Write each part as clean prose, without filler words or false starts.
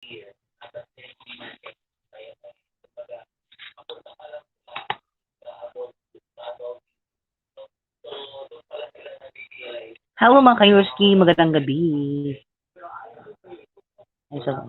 Hello mga ka-Yorski, magandang gabi. Ay, sa...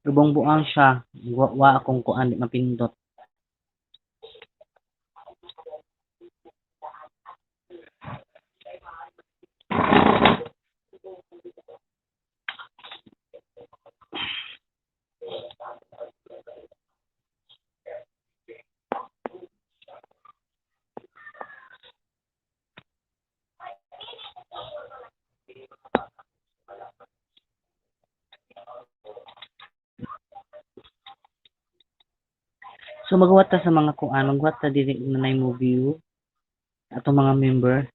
Lubong buang siya, wa akong kuan di mapindot. So maghuwat ta sa mga kuan, maghuwat ta dili na nay mo view atong mga member.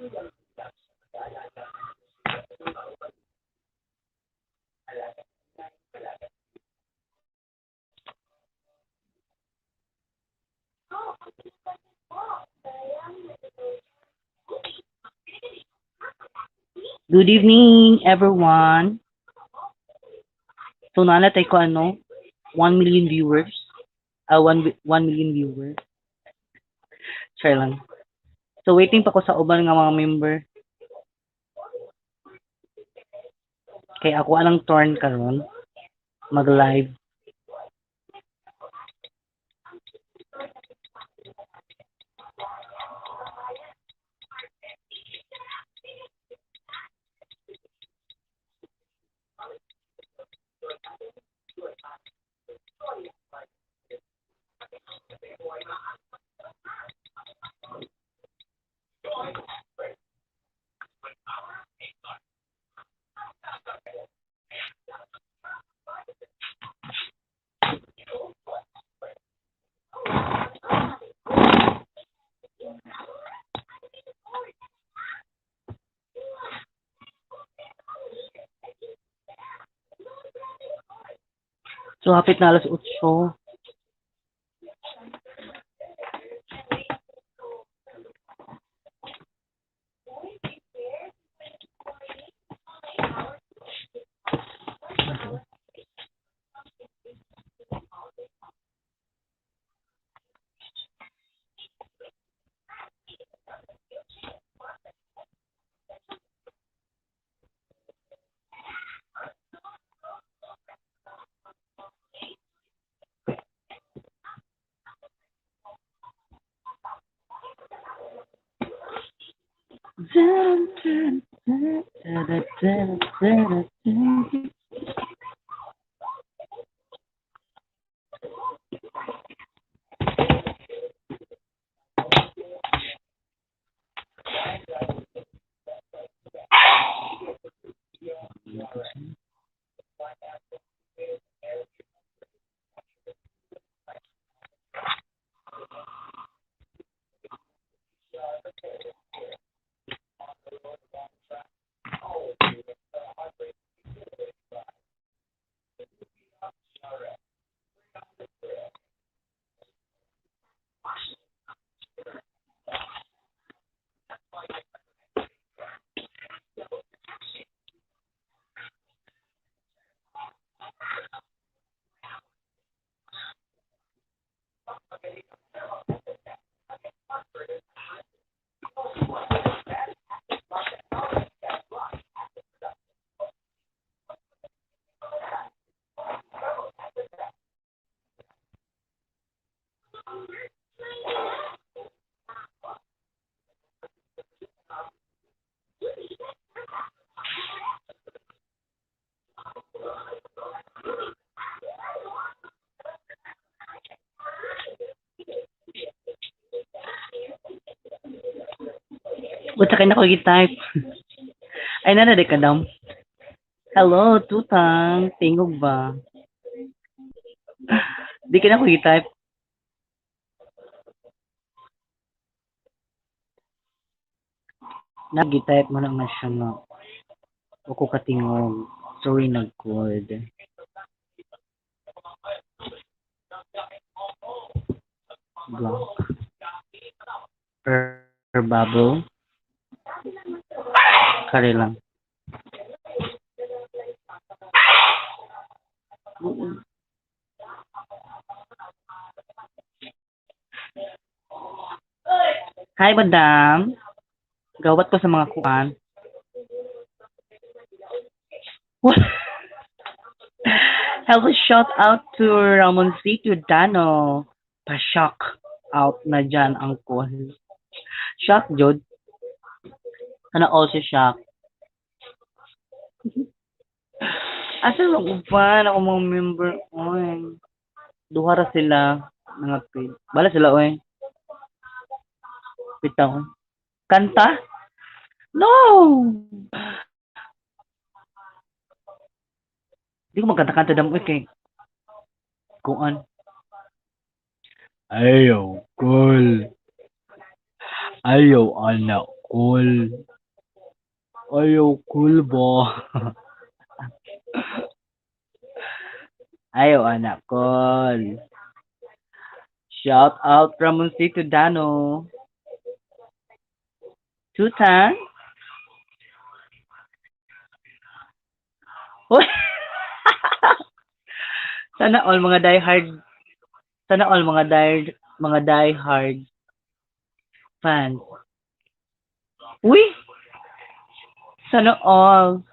Good evening, everyone. So, nalatay ko 1 million viewers. 1 million viewers. Try lang. So, waiting pa ko sa uban nga mga member. Kaya ako anang turn karon mag-live. So, hapit na alas 8. What's ka na ko type? Ay, nanaday ka daw. Hello, tutang. Tingog ba? Di ka na ko type. Nag-type mo na nga siya nga. Ako katingog. Sorry, nag-cord. Block. Bubble. Kare lang. Hi, madam. Gawat ko sa mga kuan. Hello, shout out to Ramoncito Dano. Pa-shock out na dyan ang kuan. Shock, Jod. Ano also shock. Asa lang upan ako mga member. Oy. Duha ra sila mga pid. Bala sila oy. Bitaw. Kanta? No! Di ko magkanta-kanta damo kay kuan. Ayaw, cool. Ayaw, anak Cool. Ayaw cool ba? Ayaw anak cool. Shout out from Monsito Dano. Tutan? Uy! Sana all mga die hard, sana all mga die hard fans. Uy! Sana all.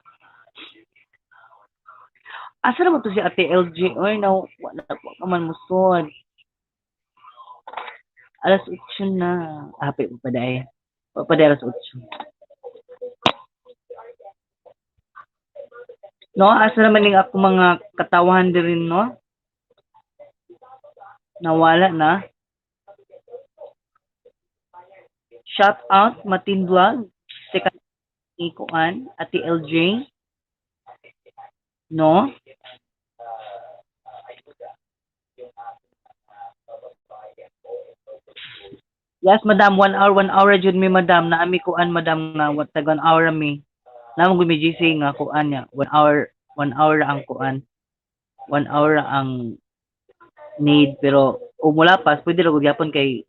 Asa naman to si Ate LG? Uy, na, wala po ka man musod. Alas 8 na. Happy mo pa dahil. Pa dahil alas 8. No, asa naman yung ako mga katawan din rin, no? Nawala na. Shout out, Matin Vlog. Second Ikuan, Ate LJ. No? Yes, madam. 1 hour jud mi, madam. Naami kuan, madam, na what tag 1 hour mi. Namo gumi GC nga kuan niya. 1 hour ang kuan. 1 hour ang need, pero mula pas pwede ra gud gyapon kay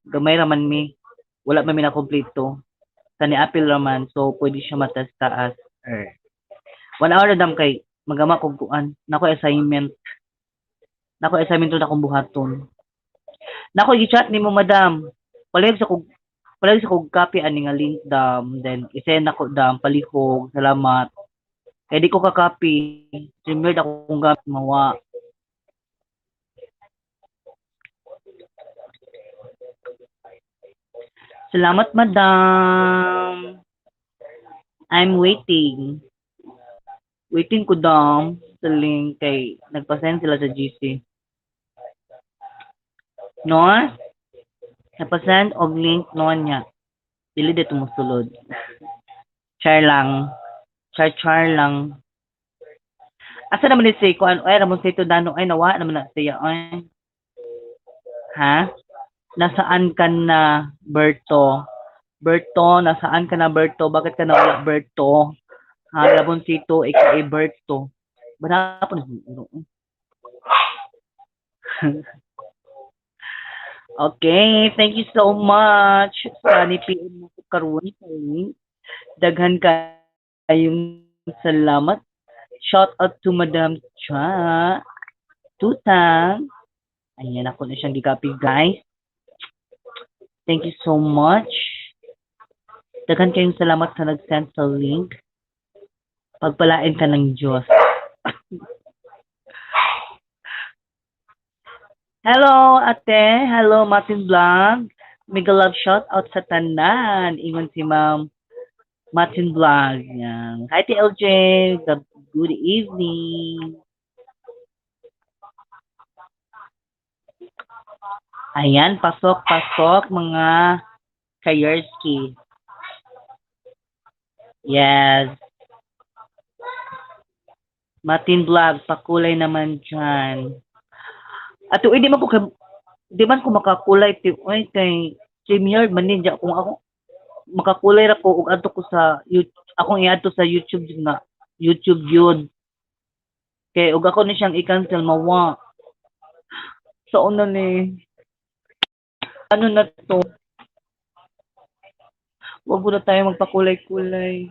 gamay raman mi. Wala man mi na kompleto. Sa ni apil raman, so pwede siya matas taas. 1 hour na dam kay magama kog kuan. Nako assignment. Nako assignment na akong buhaton. Nako gi-chat nimo, madam. Palig sa kog copy ani nga link dam, then i-send ako dam palihog. Salamat. Kay di ko ka copy. Streamer akong gamit mawa. Salamat, madam. I'm waiting. Waiting ko dam sa link kay nagpa-send sila sa GC. No? Nagpa-send og link no niya. Dili dito musulod. Char lang. Char lang. Asa naman ni si kuan ay ramon sa ito dano ay nawa naman na siya ay. Ha? Nasaan ka na, Berto? Berto, nasaan ka na, Berto? Bakit ka nawala, Berto? Ha, Laboncito, aka Berto. Bana po na. Okay, thank you so much sa PM mo ko karon. Daghan kayong salamat. Shout out to Madam Cha. Tutang. Ayan, ako na siyang gikapi, guys. Thank you so much. Daghan kayong salamat sa nag-send sa link. Pagpalain ka ng Diyos. Hello, ate. Hello, Martin Vlog. Mega love shout out sa tanan. Ingon si Ma'am Martin Vlog. Yan. Hi, TLJ. Good evening. Ayan, pasok mga Kayerski. Yes. Martin Vlog, pakulay naman dyan. At di man ko makakulay ti oy kay StreamYard man ninja kung ako makakulay ra ko ug adto ko sa akong iadto sa YouTube nga YouTube yun. Kay ug ako ni siyang i-cancel mawa. Sa una ni ano na to? Wag na tayo magpakulay-kulay.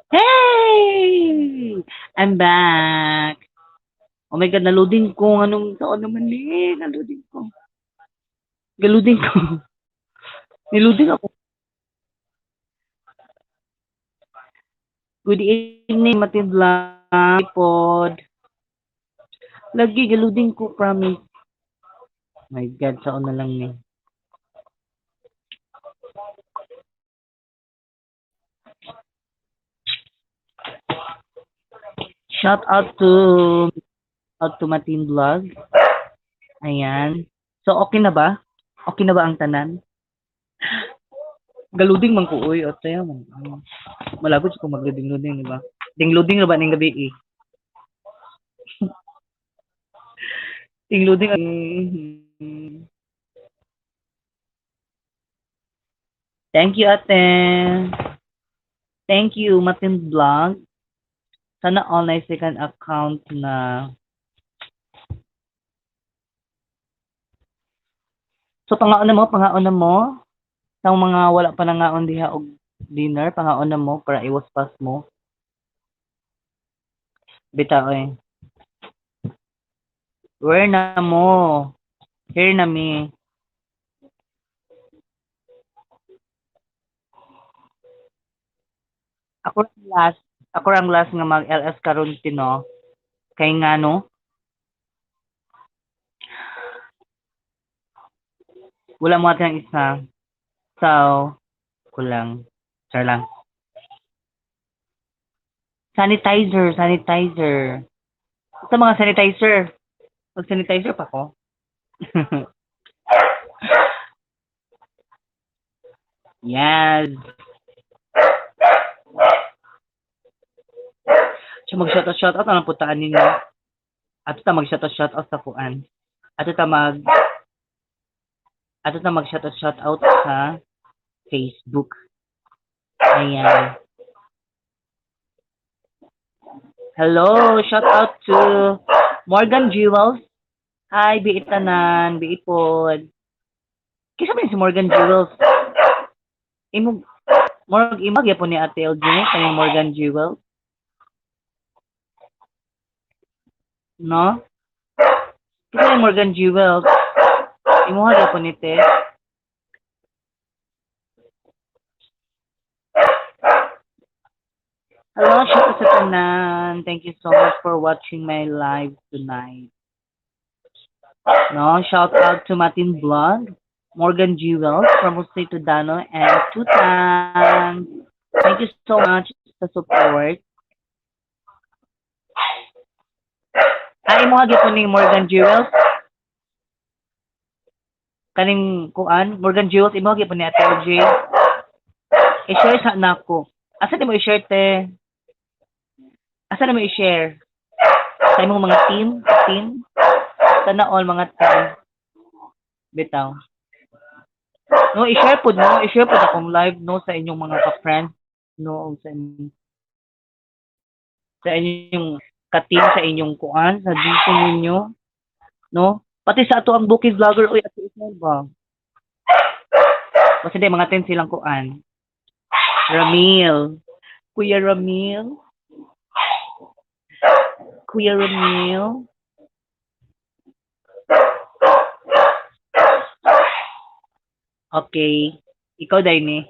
Hey! I'm back. Oh my God, naloading ko. Anong taon naman eh? Naloading ko. Galuding ko. Niluding ako. Good evening, matindlang pod. Lagi, galuding ko, promise. My God, saon na lang ni. Shout out to Matin Vlog. Ayan. So, okay na ba? Okay na ba ang tanan? Galuding man ko, uy. O, tayo man. Malabot ko magluding-luding, di ba? Ding-luding na ba ng gabi eh? Ding-luding. Thank you, ate. Thank you, Matin Vlog. Sana all na second account na. So, pangaon na mo. Sa mga wala pa nangaon diha og dinner, pangaon na mo para iwas pas mo. Bitaw eh. Where na mo? Here na mi. Ako ang last nga mag LS karon tino. Kay nga no, wala mo atang isa. So, kulang. Char lang. Sanitizer. Sa mga sanitizer. Mag-sanitizer pa ko. Yes. So mag-shoutout ang putaan ninyo. Ato ta mag-shoutout sa kuan. Ato ta mag-shoutout sa Facebook. Ayan. Hello, shout out to Morgan Jewels. Hi, biit tanan, biipod. Kisa man si Morgan Jewels. Imog yapon ni Ate LG kay Morgan Jewels. No? Kisa ni Morgan Jewels. Imuha yapon ni te. Hello, shout out sa tanan. Thank you so much for watching my live tonight. No, shout out to Martin Vlog, Morgan Jewels from Jose Tudano, and Tutang. Thank you so much sa support. Ay mo hagi po ni Morgan Jewels. Kaning kuan, Morgan Jewels imo hagi po ni Ate LJ. I-share sa nako. Asa di mo i-share te? Asa na mo i-share? Sa imong mga team? Sana all mga team. Bitaw. No, i-share po akong live no sa inyong mga ka-friends no sa inyong ka-team sa inyong kuan sa dito ninyo no pati sa ato ang booking vlogger oy at isa ba kasi di mga 10 silang kuan Kuya Ramil okay ikaw dai ni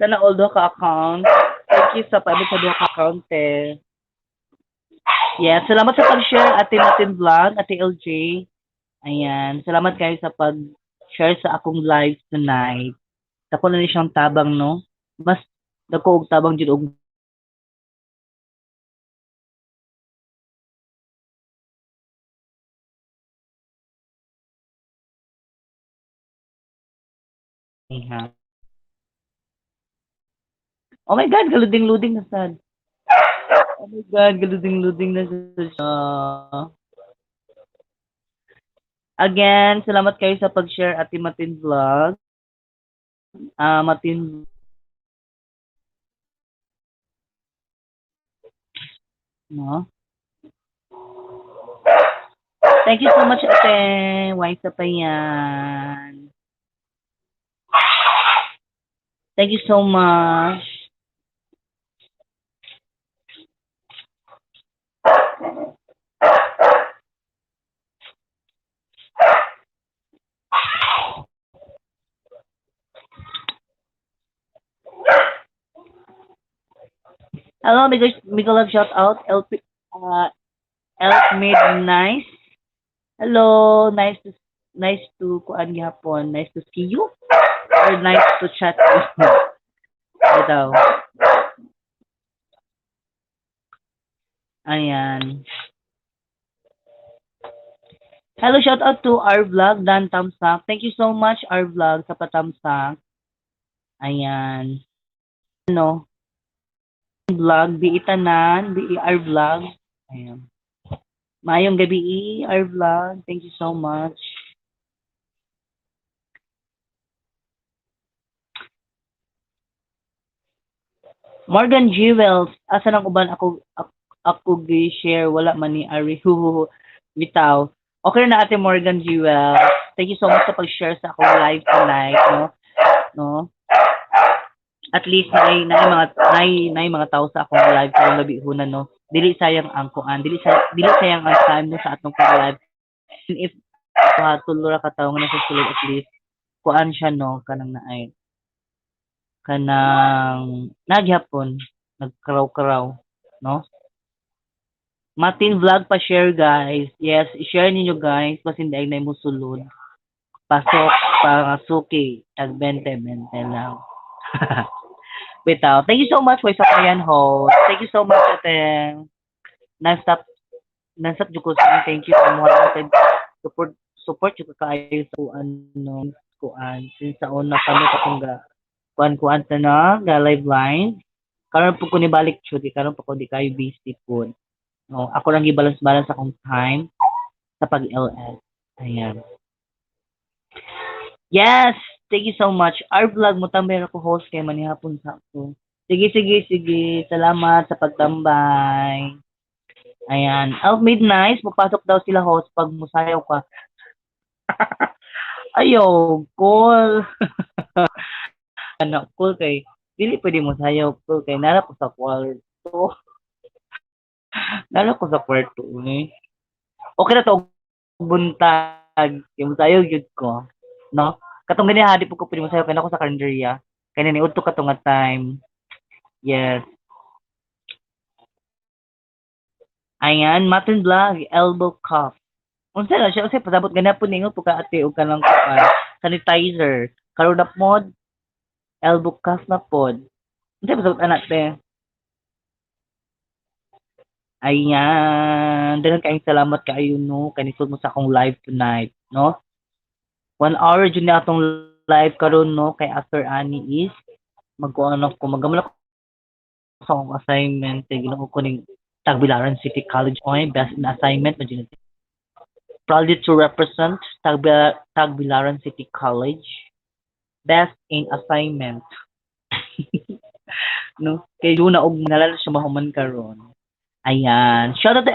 sana all do ka account thank you sa pabot sa duha ka account eh. Yes, salamat sa pag-share atin vlog, Ate LJ. Ayan, salamat kayo sa pag-share sa akong live tonight. Dako na ni siyang tabang, no? Mas dako og tabang jud og ha. Oh my God, galuding-luding na sad. Oh my God, galuding-luding na sad siya. Again, salamat kayo sa pag-share Ate Matin Vlog. Matin no? Thank you so much, Ate. Wise pa yan. Thank you so much. Hello, Miguel Love shout out. Elf made nice. Hello, nice to kuan gihapon. Nice to see you or nice to chat with you. Bitaw. Ayan. Hello, shout out to our vlog, Dan Tamsak. Thank you so much, our vlog, sa patamsak. Ayan. Ano, vlog, biitanan, our vlog. Ayan. Mayong gabi, our vlog. Thank you so much. Morgan Jewels, asa nang uban ako gi-share wala man ni Ari huhuhu bitaw. Okay na ate Morgan Jewels. Thank you so much sa pag-share sa akong live tonight, no? No? At least na mga tao sa akong live karong gabi hunan, no? Dili sayang ang kuan, dili sayang ang time no sa atong pag-live. And if tulura ka tawo nga nasa sulod at least kuan siya no kanang naay kanang nagyapon nagkaraw-karaw no. Matin vlog pa share guys. Yes, i-share ninyo guys kasi hindi ay mo sulod. Pasok pangasuki tag 20 lang. Bitaw. Thank you so much for sa kayan host. Thank you so much ate. Non-stop non-stop jud ko sa thank you so much ate. Support jud ka kayo sa ano kuan since sa una kami katungga kuan ta na ga live line. Karon po ko ni balik jud karon po ko di kayo busy po. No, ako lang i-balance-balance akong time sa pag-LS. Ayan. Yes! Thank you so much. Our vlog mo tambay ako host kay manihapon sa ako. Sige. Salamat sa pagtambay. Ayan. Elf Midnight, mapasok daw sila host pag musayaw ka. Ayaw, cool. Ano, cool kay. Dili pwede mo sayaw, cool kay. Nara ko sa kwarto. Nara ko sa kwarto, eh. Okay na to, buntag. Yung sayaw, yun ko. No? Katong ganyan, hadi po ko pwede mo sayaw. Kaya ako sa kalendarya. Kaya naniud to katong nga time. Yes. Ayan, Matin Vlog, elbow cuff. Unsa na siya, kasi pasabot ganyan po ninyo po ka ate o ka lang sanitizer. Karoon na pod, elbow cuff na pod. Unsa pasabot anak te? Ayan, dagan kayong salamat kaayo no, kanisod mo sa akong live tonight, no? 1 hour jud na atong live karon no, kay after ani is magkuano ko magamal sa akong assignment kay ginoo ko ning Tagbilaran City College oy best na assignment na dyan. Proudly to represent Tagbilaran City College best in assignment. No, kay do na og nalala siya mahuman karon. Ayan. Shout out to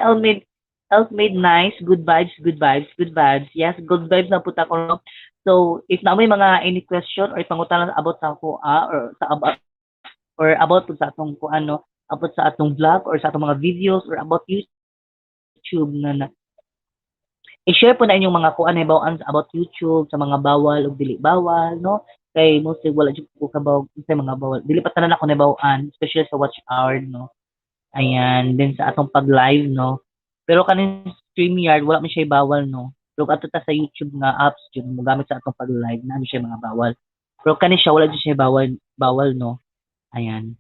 Elf made nice. Good vibes, good vibes, good vibes. Yes, good vibes na puta ko. So, if na may mga any question or pangutanan about sa ako or sa about sa atong ko ano, about sa atong vlog or sa atong mga videos or about YouTube na i-share po na inyong mga kuan na bawaan about YouTube sa mga bawal o dili bawal, no? Kay mostly wala jud ko kabaw sa mga bawal. Dili pa tanan ako na bawaan, especially sa watch hour, no? Ayan, then sa atong pag-live, no? Pero kanin StreamYard, wala man siya bawal, no? Pero ato ta sa YouTube nga apps, yun, mo gamit sa atong pag-live, na siya mga bawal. Pero kanin siya, wala siya bawal, no? Ayan.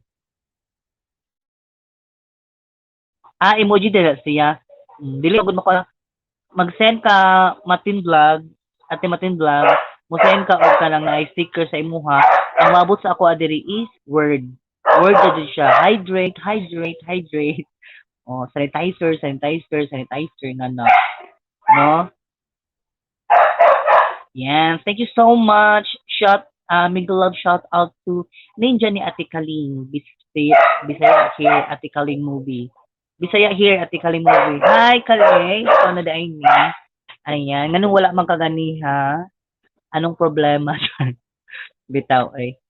Emoji dila siya. Dili agad mo ko mag-send ka Matin Vlog, ate Matin Vlog, mo send ka og kanang na sticker sa imuha. Ang mabot sa ako adiri is word. Word na siya. Hydrate. Oh, sanitizer nga na. No? Yes, thank you so much. Miguel Love shout out to Ninja ni Ate Kaling. Bisaya here Ate Kaling movie. Bisaya here Ate Kaling movie. Hi Kaling, ikaw na dahil ni. Ayan, nganong wala man kaganiha? Anong problema? Bitaw eh.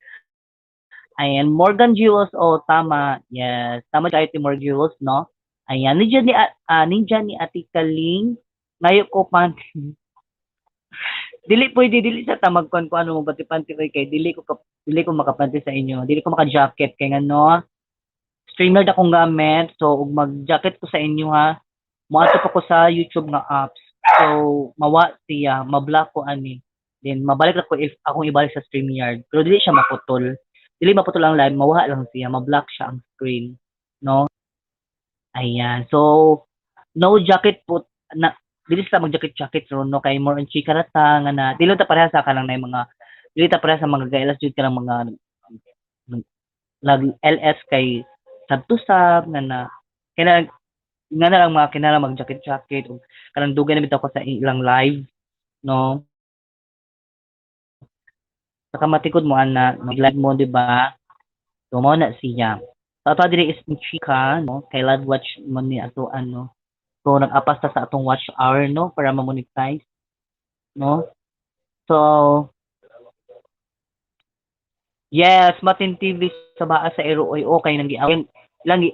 Ayan, Morgan Jewels, oh, tama. Yes, tama kayo ti Morgan Jewels, no? Ayan, ninja ni Ate Kaling. Ngayon ko pa, dili pwede dili sa tamagkon ko ano mo pati panty kay dili ko makapanty sa inyo. Dili ko maka-jacket kay ngano. Streamer da kong gamit. So ug mag-jacket ko sa inyo ha. Moadto pa ko sa YouTube nga apps. So mawa siya, ma-block ko ani. Then mabalik lang ko if akong ibalik sa StreamYard. Pero dili siya maputol. Dili maputol ang live, mawa lang siya, ma-block siya ang screen, no? Ayan. So no jacket po na dili sa mag-jacket-jacket ron no kay more on chikarata nga na dili ta pareha sa kanang nay mga dili ta pareha sa mga gailas jud kanang mga lag LS kay sabto-sab nga na kaya nga na lang mga kinala mag-jacket-jacket o kanang dugay na bitaw ko sa ilang live, no? Saka matikod mo ana, mag-live mo, di ba? So, mo na siya. So, ato diri is ni chika, no? Kay live watch mo ni ato ano. So, nag-apas ta sa atong watch hour, no? Para ma-monetize, no? So, yes, Matin TV sa baa sa Ero oy okay nang giawin. Ilang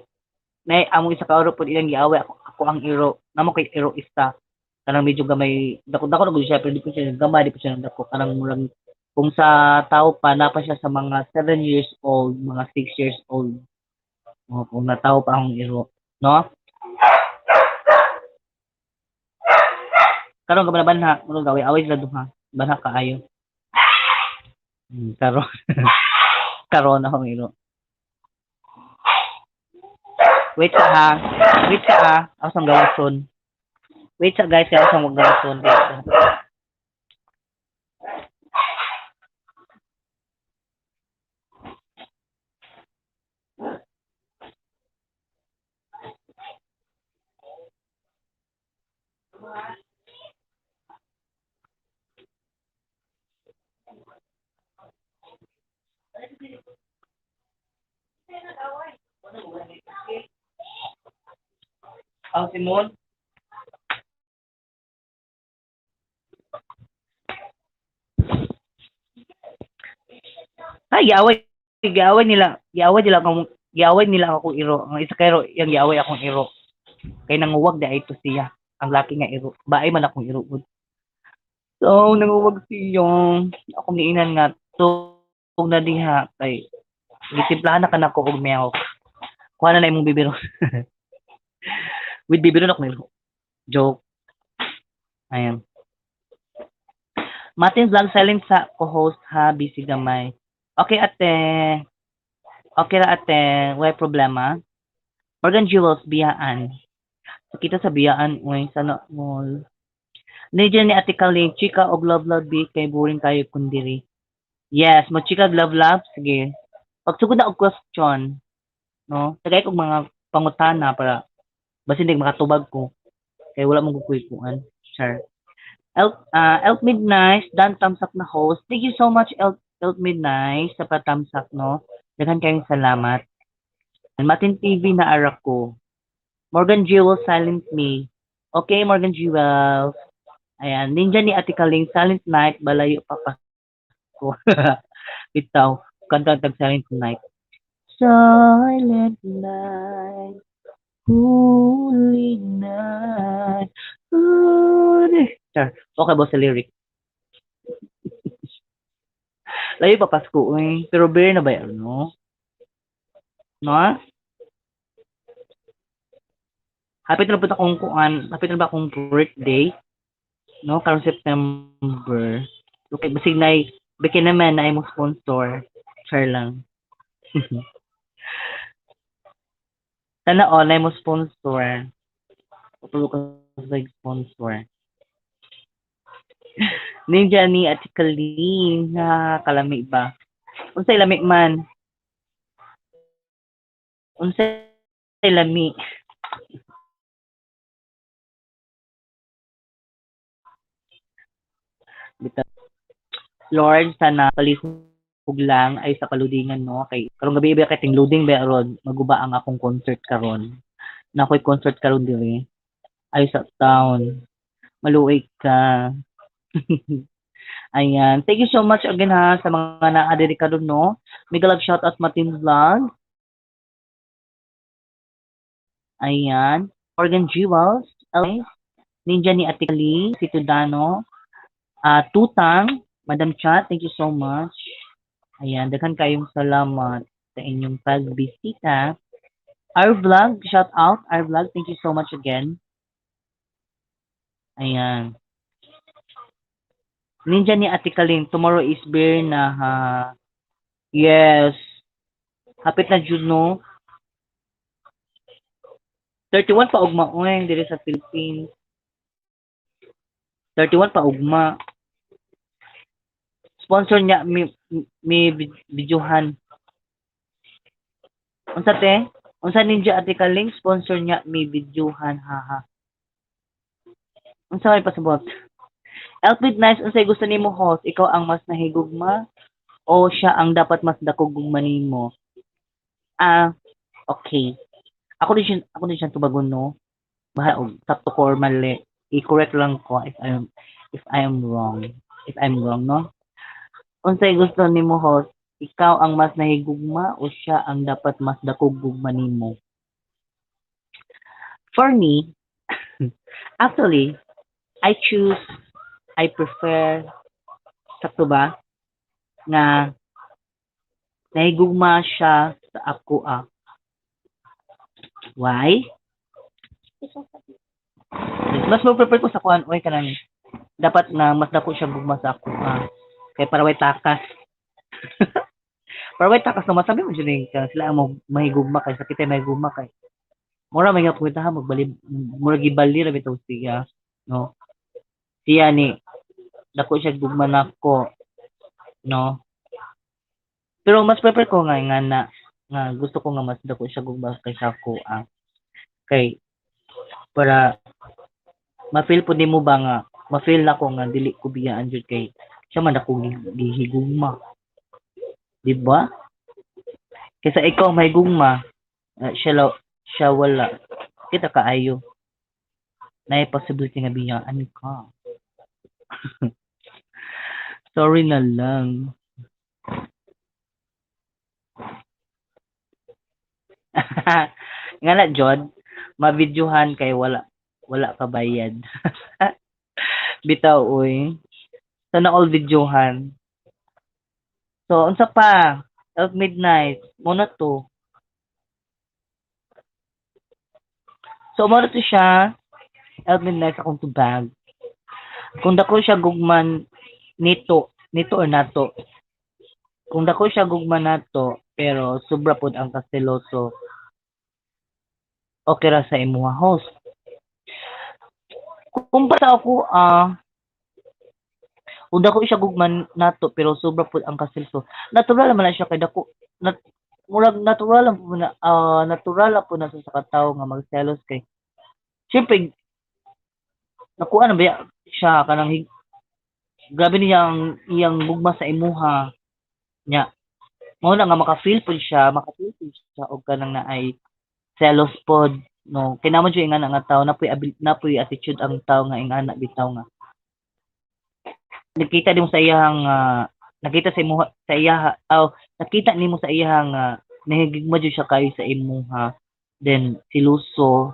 nay among isa ka oro pud ilang giaway ako ang Ero. Namo kay Ero isa. Kanang medyo gamay dako-dako na gud siya pero di ko siya gamay di ko siya dako kanang murag kung sa tao pa na pa siya sa mga 7 years old, mga 6 years old. O, kung natawo pa akong Ero, no? Karon ka banha, murag gaway away sila duha. Banha kaayo. Karon karon akong Ero. Wait sa ha. Wait sa ha. Ako sang gawason. Wait sa guys, ako sang gawason. Wait sa. Ang Simon. Ay, giaway nila ako Ero. Ang isa kayo, yung giaway akong Ero. Kay nanguwag da ito siya. Ang laki nga Ero. Baay man akong Ero. So, nanguwag siya. Ako niinan nga. So, kung na diha, kay, gitimplahan na ka na ko og meaw. Kuha na na imong bibiro. With bibiro na ko Ero. Joke. Ayan. Martin Vlog silent sa co-host ha. Busy gamay. Okay, ate. Okay ra ate. Wala problema. Morgan Jewels, biyaan. So, kita sa biyaan, uy, sana mall. Nandiyan ni Ate Kaling, chika og love love bi kay boring kayo kundiri. Yes, mo chika love love, sige. Pagsugod na og question, no? Tagay kog mga pangutana para basin dig makatubag ko. Kay wala mong kukuikuan. Sure. Elf Midnight, Dan Tamsak na host. Thank you so much, Elf Midnight, sa patamsak, no? Daghan kayong salamat. And Matin TV na arak ko. Morgan Jewel, silent me. Okay, Morgan Jewel. Ayan, ninja ni Ate Kaling, Silent Night, balayo pa pa ko. Bitaw, kanta tag Silent Night. Silent Night, Holy Night, Holy... Char, okay ba sa lyric? Layo pa Pasko, eh. Pero beer na ba yan, no? No? Hapit na po akong kuan, hapit na ba akong birthday? No, karong September. Okay, basig na bikin naman na imong sponsor. Share lang. Sana all na imong sponsor. Pulo ka sa sponsor. Ninja ni at Kalin na kalami ba? Unsay lami man? Unsay lami? Lord, sana palihog lang ay sa kaludingan no kay karong gabi ba kay ting loading ba ron maguba ang akong concert karon. Na ako'y concert karon diri ay sa town. Maluoy ka. Ayan. Thank you so much again ha sa mga na-add ka doon, no? Mega love shoutout Matin Vlog. Ayan. Morgan Jewels. Elvis. Ninja ni Ate Kali. Si Tudano. Tutang. Madam Chat. Thank you so much. Ayan. Daghan kayong salamat sa inyong pagbisita. Our vlog. Shout out. Our vlog. Thank you so much again. Ayan. Ninja ni Ate Kaling. Tomorrow is beer na ha. Yes. Hapit na June, no? 31 pa ugma oy diri sa Philippines. 31 pa ugma. Sponsor niya mi videohan. Unsa te? Unsa Ninja Ate Kaling sponsor niya mi videohan haha. Unsa may pasabot? Elpid nice unsay gusto nimo host? Ikaw ang mas nahigugma o siya ang dapat mas dako gugma nimo? Okay. Ako din siya tubagon no. Bahala og sakto ko or mali. I-correct lang ko if I am wrong. If I'm wrong, no? Unsay gusto nimo host? Ikaw ang mas nahigugma o siya ang dapat mas dako gugma nimo? For me, actually, I prefer, sakto ba, na nahigugma siya sa ako Why? Mas mo prefer ko sa kuan oy kanang dapat na mas dako siya gugma sa ako kay para way takas. Para way takas no masabi mo jud ka sila mo mahigugma kay sa kita mahigugma kay mura may nga puwita magbali mura gibali ra bitaw siya no. Siya ni dako siya gugma nako no. Pero mas prefer ko nga nga gusto ko nga mas dako siya gugma kaysa ako kay para ma-feel po nimo ba nga ma-feel nako nga dili ko biyaan jud kay siya man ako gihigugma. Di ba? Kaysa ikaw may gugma, siya wala. Kita kaayo. Na possibility nga biyaan ka. Sorry na lang. Nga na, Jod, mabidyohan kay wala ka bayad. Bitaw, uy. Sana all videohan. So, unsa pa? Elf Midnight. Muna to. So, muna to siya. Elf Midnight akong tubag. Kung dako siya gugman nito or nato. Kung dako siya gugman nato, pero sobra pod ang kastiloso. Okay ra sa imuha host. Kung basta ako, kung dako siya gugman nato, pero sobra pod ang kastiloso. Natural naman na siya kay dako. Murag natural lang po na, natural lang po na sa katawo nga magselos kay. Siyempre, nakuha na ba siya kanang grabe niyang iyang gugma sa imuha nya mao na nga maka-feel pod siya og kanang naay selos pod no kinamon siya nga nga tawo napoy attitude ang tawo nga ingana bitaw nga nakita nimo sa iyang nakita sa imuha sa iya nakita nimo sa iyang nahigigma jud siya kayo sa imuha then siluso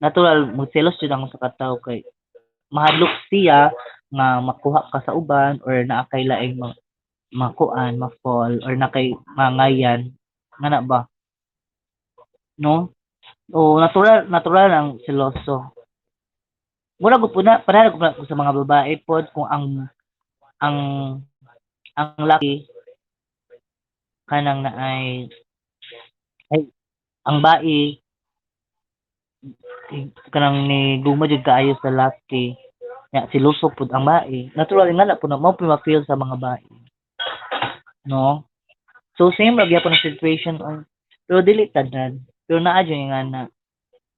natural mo selos jud ang sa katawo kay mahadlok siya nga makuha ka sa uban or naa kay laing makuan, ma-fall or na kay mangayan nga na ba no o natural ang seloso mura gud na para ko sa mga babae pod kung ang laki kanang naay ang bae kanang ni guma jud kaayo sa laki nya siloso pod ang bae natural nga na po na mo ma-feel sa mga bae no so same ra gyapon ang situation pero dili tanan pero naa jud nga na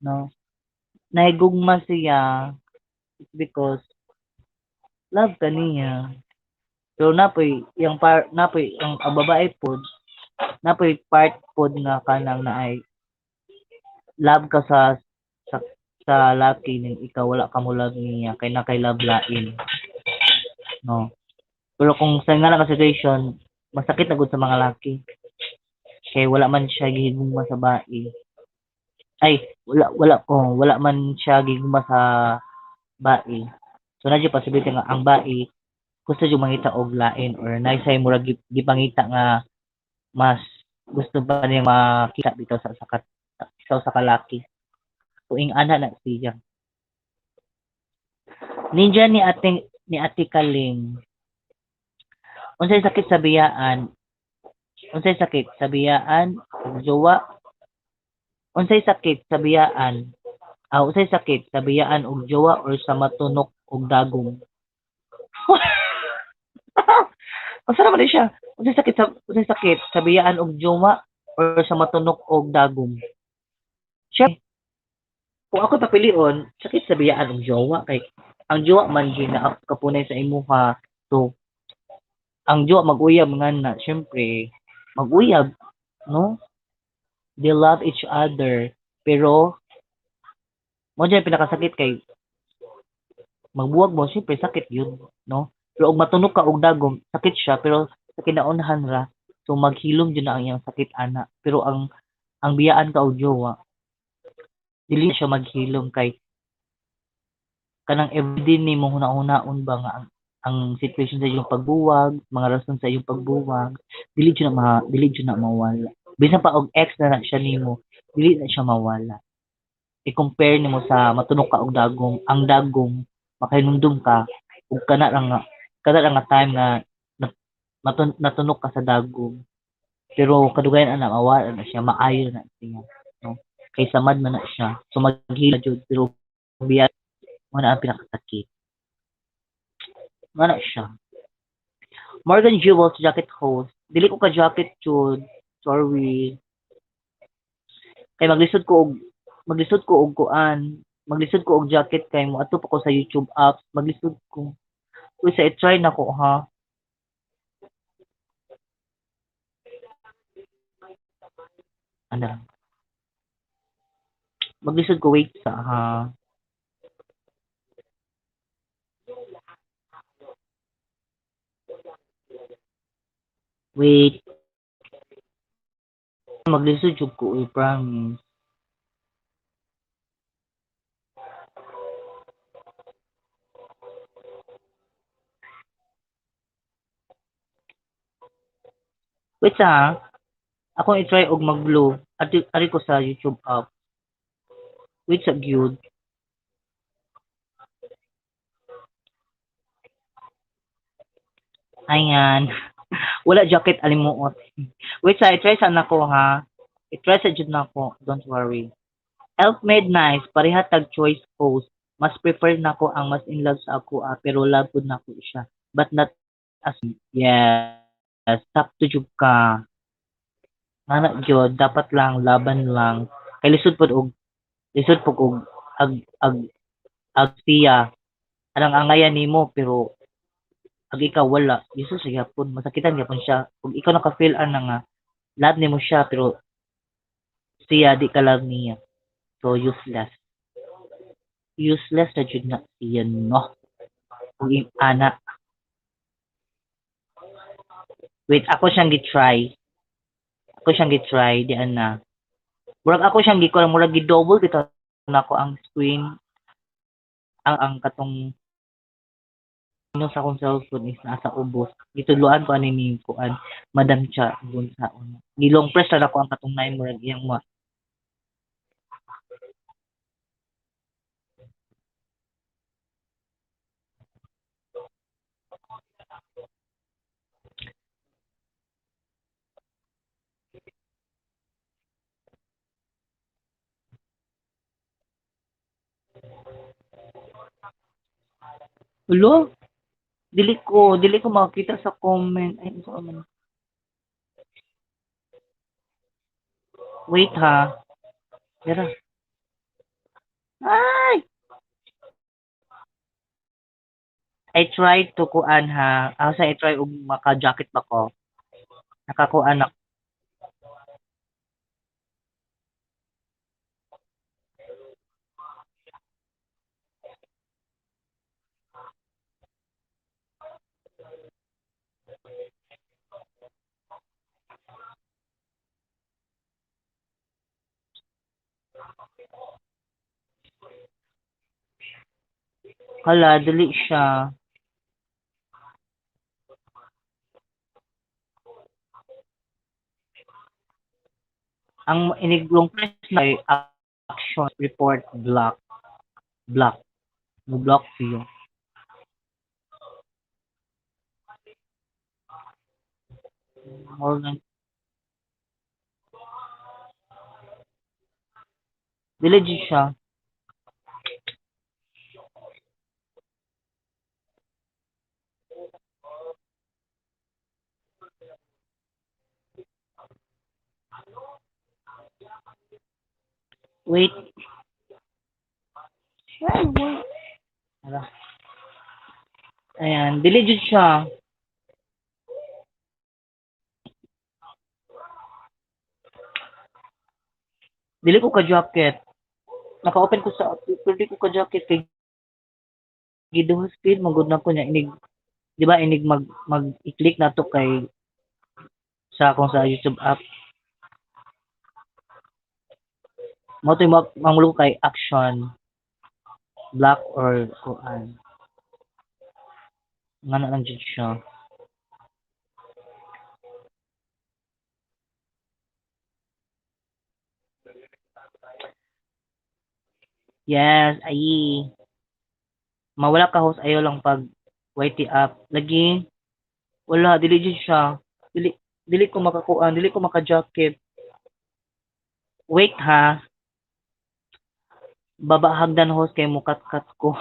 no nahigugma siya because love ka niya pero napoy ang babae pod napoy part pod nga kanang naay love ka sa laki ning ikaw wala ka mo love niya kay na kay love lain no. Pero kung sa nga nga situation, masakit na gud sa mga laki. Kay wala man siya gihigugma sa bae. Ay, wala man siya gihigugma sa bae. So na possibility nga ang bae gusto jud mangita og lain or naisay murag gipangita nga mas gusto ba niya makita dito sa kalaki. Tuing ana na siya. Ninja ni Ate Kaling. Unsay sakit sa biyaan? Unsay sakit sa biyaan ug jowa? Unsay sakit sa biyaan? Unsay sakit sa biyaan og jowa or sa matunok og dagom? Unsa naman siya? Unsay sakit sa biyaan og jowa or sa matunok og dagom? Syempre, kung ako papilion, sakit sa biyaan og jowa kay ang jowa man gyud na kapunay sa imuha. So, ang jowa mag-uyab nga na, syempre, mag-uyab, no? They love each other. Pero, mo dyan pinakasakit kay magbuwag mo, syempre sakit yun, no? Pero og matunog ka og dagom, sakit siya, pero sa kinaunahan ra, so maghilom dyan na ang iyang sakit ana. Pero ang biyaan ka og jowa, dili siya maghilom kay kanang everyday ni mo hunahon ba nga ang situation sa iyong pagbuwag, mga rason sa iyong pagbuwag, dili jud na mawala. Bisan pa og ex na siya nimo, dili na siya mawala. I-compare nimo sa matunog ka og dagom, ang dagom makahinumdum ka ug kana ra nga time nga natunog ka sa dagom. Pero kadugayan ana mawala na siya, maayo na siya, no? Kay samad man na siya. So maghila jud pero biya mo na ang pinakasakit. Ano siya? Morgan Jewels jacket host. Dili ko ka jacket jud. Sorry. Kay maglisod ko og kuan. Maglisod ko og jacket kay mo ato pa ko sa YouTube apps. Maglisod ko. Uy, sa i-try na ko ha. Ano? Maglisod ko wait sa ha. Wait. Maglisod jud ko, I promise. Wait sa ha. Ako i-try og mag-blue. Ari ko sa YouTube app. Wait sa gyud. Ayan. Wala jacket alimuot. Wait sa i-try sa nako ha. I-try sa jud nako. Don't worry. Elf made nice. Pareha tag choice post. Mas prefer nako ang mas in love sa ako pero love pud nako siya. But not as yes. Stop to jud ka. Ana gyud dapat lang laban lang. Kay lisod pud og ag ag ag siya. Anang angayan nimo pero ag ikaw wala. Jesus sa gyapon masakitan gyapon siya. Kung ikaw naka-feel ana nga love nimo siya pero siya di ka love niya. So useless. Useless na jud na siya no. Kung ana wait ako siyang gitry. Ako siyang gitry di ana. Murag ako siyang gikuha murag gi-double bitaw nako ang screen ang katong ano sa akong cellphone is nasa ubos. Gitudloan ko ani ni kuan Madam Cha bunsaon. Gilong press na ako ang katong nine murag iyang ma. Ulo, dili ko makita sa comment. Ay, so man. Wait ha. Tara. Ay! I tried to kuan ha. Asa I try og maka-jacket ba ko. Nakakuan ako. Hala, dili siya. Ang iniglong press na ay action report block. Block. Mo-block siyo. Hold on. Dili jud siya. Wait. Hala. Ayan, dili jud siya. Dili ko ka jacket. Naka-open ko sa pero di ko ka jacket kay giduhos speed magud na ko niya inig, di ba inig mag-i-click na to kay sa akong sa YouTube app. Mo to mangulo kay action black or kuan. Ngano lang jud siya. Yes, ayi. Mawala ka host ayo lang pag YT app. Lagi wala dili jud siya. Dili dili ko makakuan, dili ko maka-jacket. Wait ha. Baba hagdan host kay mukat-kat ko.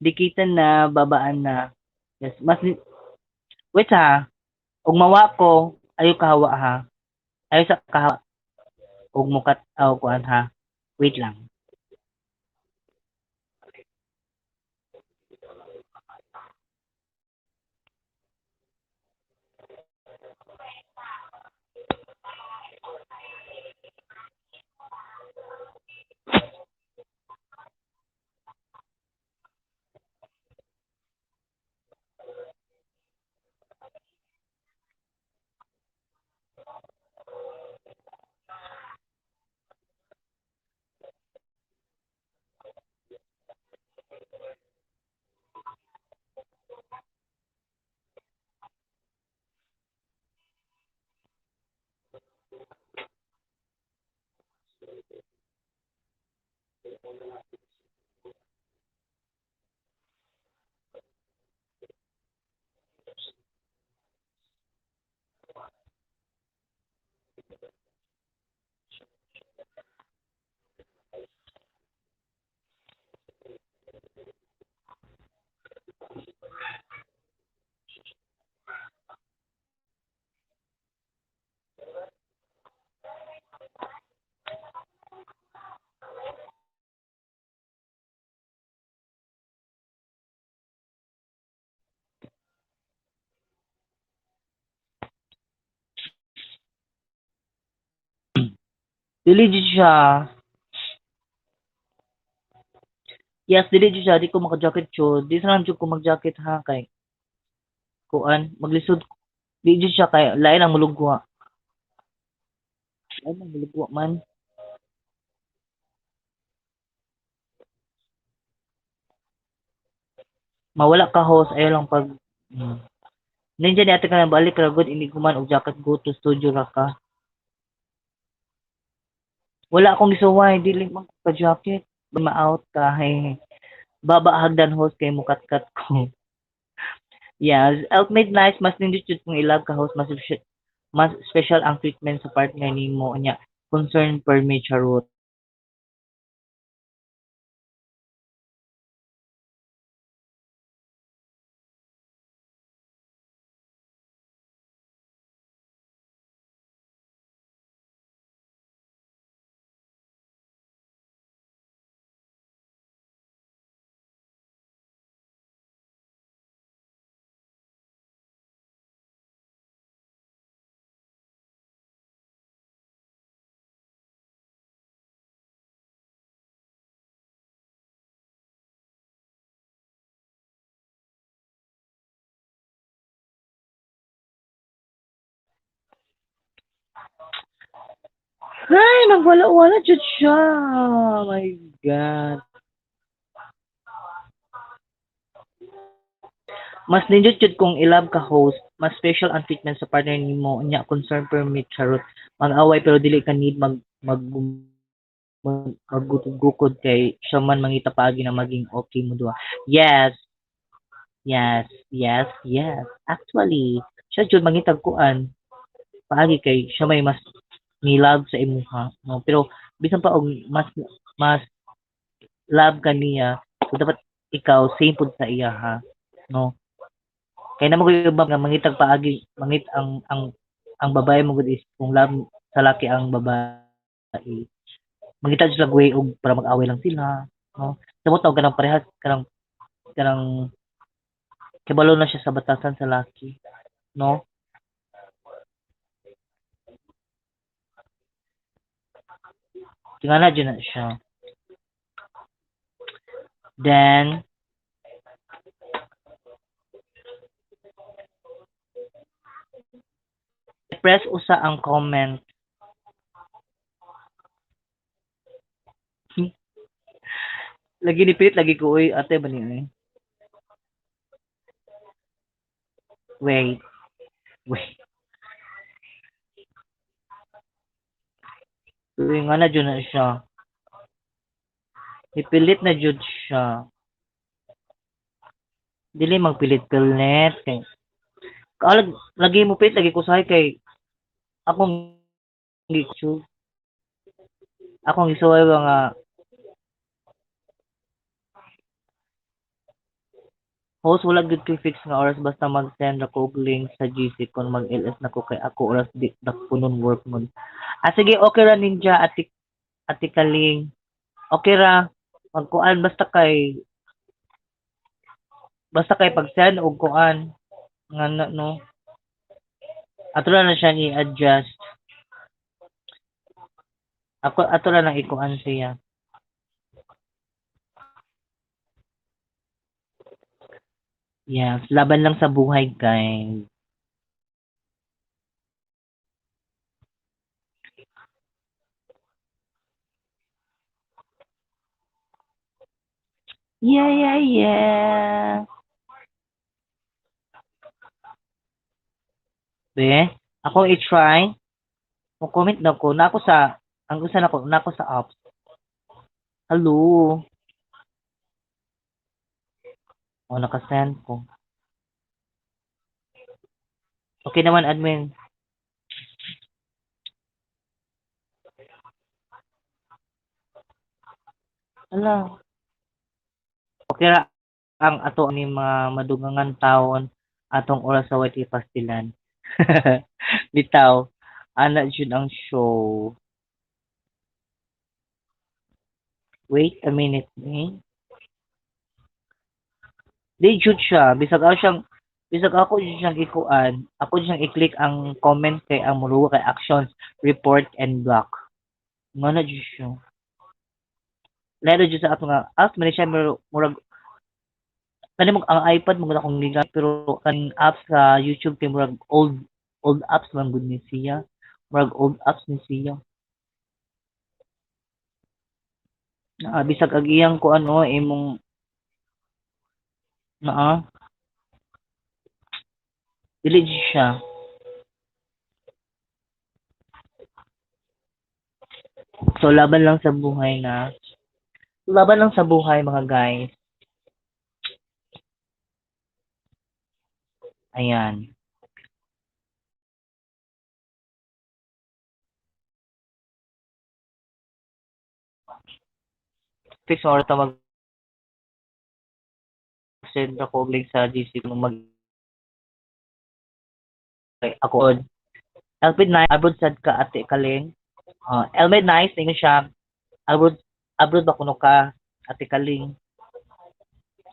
Di kita na babaan na. Yes, wait ha. Ug mawa ko, ayo kahawa ha. Ayo sa kahawa ug mukat aw kuan ha. Wait lang. Dili jud siya. Yes, dili jud siya. Di ko maka-jacket jud. Di sa jud ko mag-jacket ha kay kuan maglisod. Di jud siya kay lain ang mulugwa. Lain ang mulugwa man. Mawala ka host ayo lang pag Ninja ni ate ka na balik ra gud ini guman og jacket go to studio ra ka. Wala akong gisuway dili man ko ka jacket. Ma-out ka hey. Baba hagdan host kay mukat-kat ko. Yes, outmade nice mas nindot jud kung ilab ka host mas special ang treatment sa partner nimo nya. Concern per me charot. Ay, nagwala-wala jud siya. Oh my God. Mas ninjut jud kung ilab ka host, mas special ang treatment sa partner nimo nya concern permit charot. Mag-away pero dili ka need maggukod kay siya man mangita paagi na maging okay mo duha. Yes, yes. Actually, siya jud mangitag kuan paagi kay siya may mas nilab sa imuha. No? Pero bisan pa og mas love ka niya, so dapat ikaw same pud sa iya ha. No? Kaya naman ko yung nga mangitag paagi, ang babae mo gud is kung love sa laki ang babae. Mangita sila way og para mag-away lang sila, no? Samot og kanang parehas kanang kibalo na siya sa batasan sa laki, no? Tingala dyan na siya. Then, press usa ang comment. Lagi ni Pilit, lagi ko, uy, ate ba niya eh? Wait, wait. Uy, nga na dyan na siya. Ipilit na dyan siya. Dili magpilit-pilit. Kay, lagi mo pilit, lagi ko sahay kay akong gitsu. Akong isuway nga host wala gud koy fix nga oras basta mag-send ako og link sa GC kung mag-LS na ko kay ako oras di na punon work mo. Ah sige, okay ra ninja ati kaling. Okay ra magkuan basta kay pag-send og kuan nga no. Ato na siya i-adjust. Ato na lang ikuan siya. Yes, laban lang sa buhay, guys. Yeah. Be, ako i-try. Mo-comment na ko. Na ako sa, ang gusto na ako sa apps. Hello. O, nakasend ko. Okay naman, admin. Hala. Okay ra ang ato ni mga madugangan taon atong oras sa white pastilan. Bitaw, ana jud ang show. Wait a minute, eh. Di jud siya, bisag ako jud siyang ikuan, ako jud siyang i-click ang comment kay ang muruwa kay actions, report and block. Ngano jud siya. Lalo jud sa ato nga, man siya murag kani mo ang iPad mo akong liga pero kan apps sa YouTube kay murag old apps man gud ni siya. Murag old apps ni siya. Bisag ag iyang ko ano imong naa dili jud siya. So laban lang sa buhay na. Laban lang sa buhay mga guys. Ayan. Fix or ta mag send ako og link sa GC kung mag ako Elpid nice abroad sad ka ate kaling. Elmed nice ninyo siya. Abroad ba kuno ka ate kaling.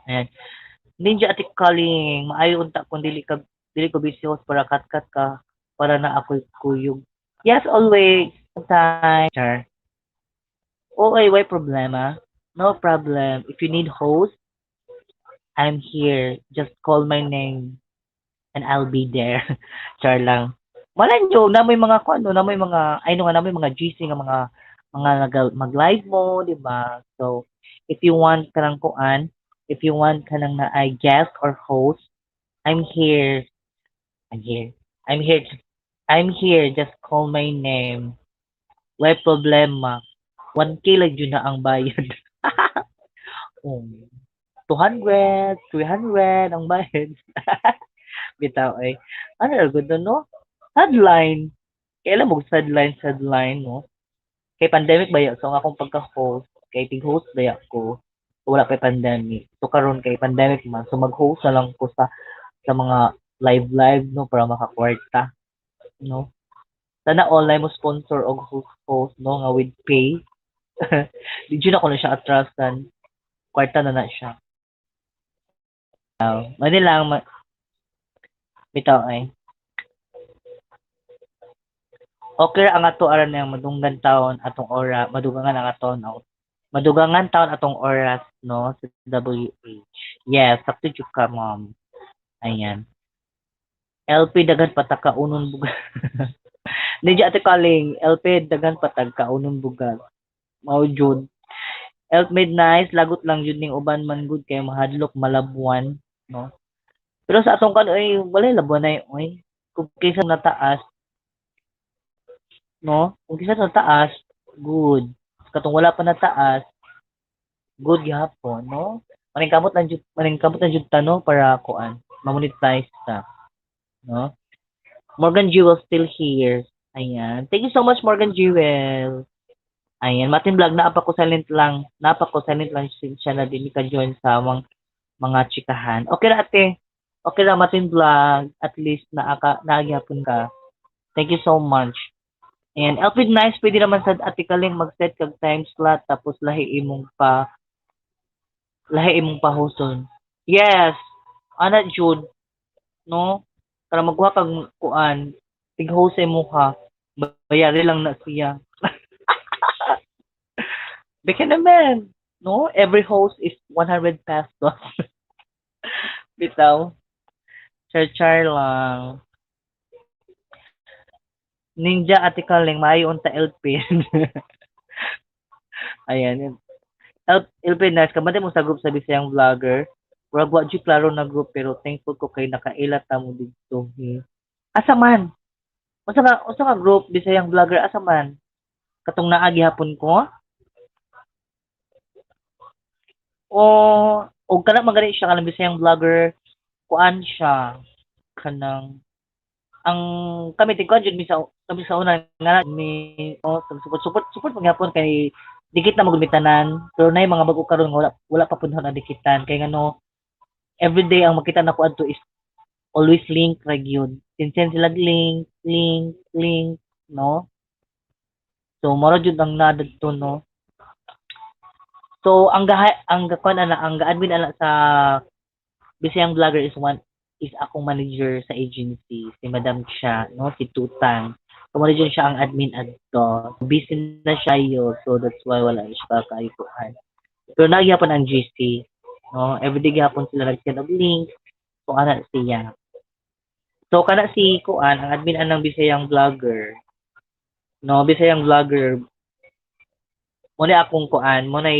Ayan. Ninja ate kaling maayo unta kung dili ko busy host para kat ka para na ako kuyog. Yes, always. Time. Char. Okay, why problema? No problem. If you need host, I'm here. Just call my name and I'll be there. Char lang. Malan nyo, na may mga ano, na may mga, ay no nga, na may mga GC nga mga mag-live mo, di ba? So, if you want ka ng kuan, if you want ka ng na ay guest or host, I'm here. I'm here. I'm here. I'm here. Just call my name. Why problema? 1K lang yun na ang bayad. Oh, 200, 300 ang bayad. Bitaw ay. Ano na good no? Headline. Kailan mo headline, no? Kay pandemic ba so ang akong pagka-host, kay tig-host ba ko. So, wala kay pandemic. So karon kay pandemic man, so mag-host na lang ko sa mga live no para makakwarta, no? Sana online mo sponsor og host no nga with pay. Di na ko na siya atrasan. Kwarta na na siya. Mali lang bitaw ay. Okay ang ato aran yang madunggan taon atong ora, madugangan ang aton madugangan taon atong oras no sa WH. Yes, sakto jud ka ma'am. Ayan. LP dagan patag kaunon bugas. Medyo ate kaling LP dagan patag kaunon bugas. Mao jud. LP midnight lagot lang jud ning uban man good kay mahadlok malabuan no. Pero sa atong kan ay walay labuan ay oy. Kung kaysa nataas no, kung kaysa nataas good. Katong wala pa nataas good gyapon no. Maningkamot lang jud tano para kuan ma-monetize ta no. Morgan Jewel still here. Ayan. Thank you so much, Morgan Jewel. Ayan. Martin Vlog, naapa ko silent lang. Siya na din ka-join sa mga chikahan. Okay na, ate. Okay na, Martin Vlog. At least, naagyapon ka. Thank you so much. Ayan. Elfrid Nice, pwede naman sa ate kaling mag-set kag time slot tapos lahi imong pahuson. Yes. Ana, Jude. No? Para magwa kag kuan. Tig-host mo ha. Bayari lang na siya. Baka naman, no? Every host is 100 pesos. Bitaw. Char-char lang. Ninja ati kaling maayo unta LP. Ayan. LP nice. Kamante mo sa group sa Bisayang Vlogger. Wag wa di klaro na group pero thankful ko kay nakailat ta mo dito. Asa man? Unsa ka group Bisayang Vlogger asa man? Katong naa gihapon ko? O kana magani siya kanang Bisayang Vlogger kuan siya kanang ang kami tingkon jud kami sa una nga mi support magyapon kay dikit na magumitanan pero nay mga bag-o karon wala pa pud na dikitan kay ngano everyday ang makita nako adto is always link ra gyud sinsen sila link no so moro jud ang nadto no so ang gakuan ana ang ga-admin ana sa Bisayang Vlogger is akong manager sa agency, si Madam siya, no, si Tutan. So, manager siya ang admin adto. Busy na siya yun, so that's why wala siya kakaikuhan. Pero nagyapon ang GC, no, everyday gyapon sila nag-send of link, so ana siya. So, kana si Kuan, ang admin ng Bisayang Vlogger, no, Bisayang Vlogger, muna akong Kuan, muna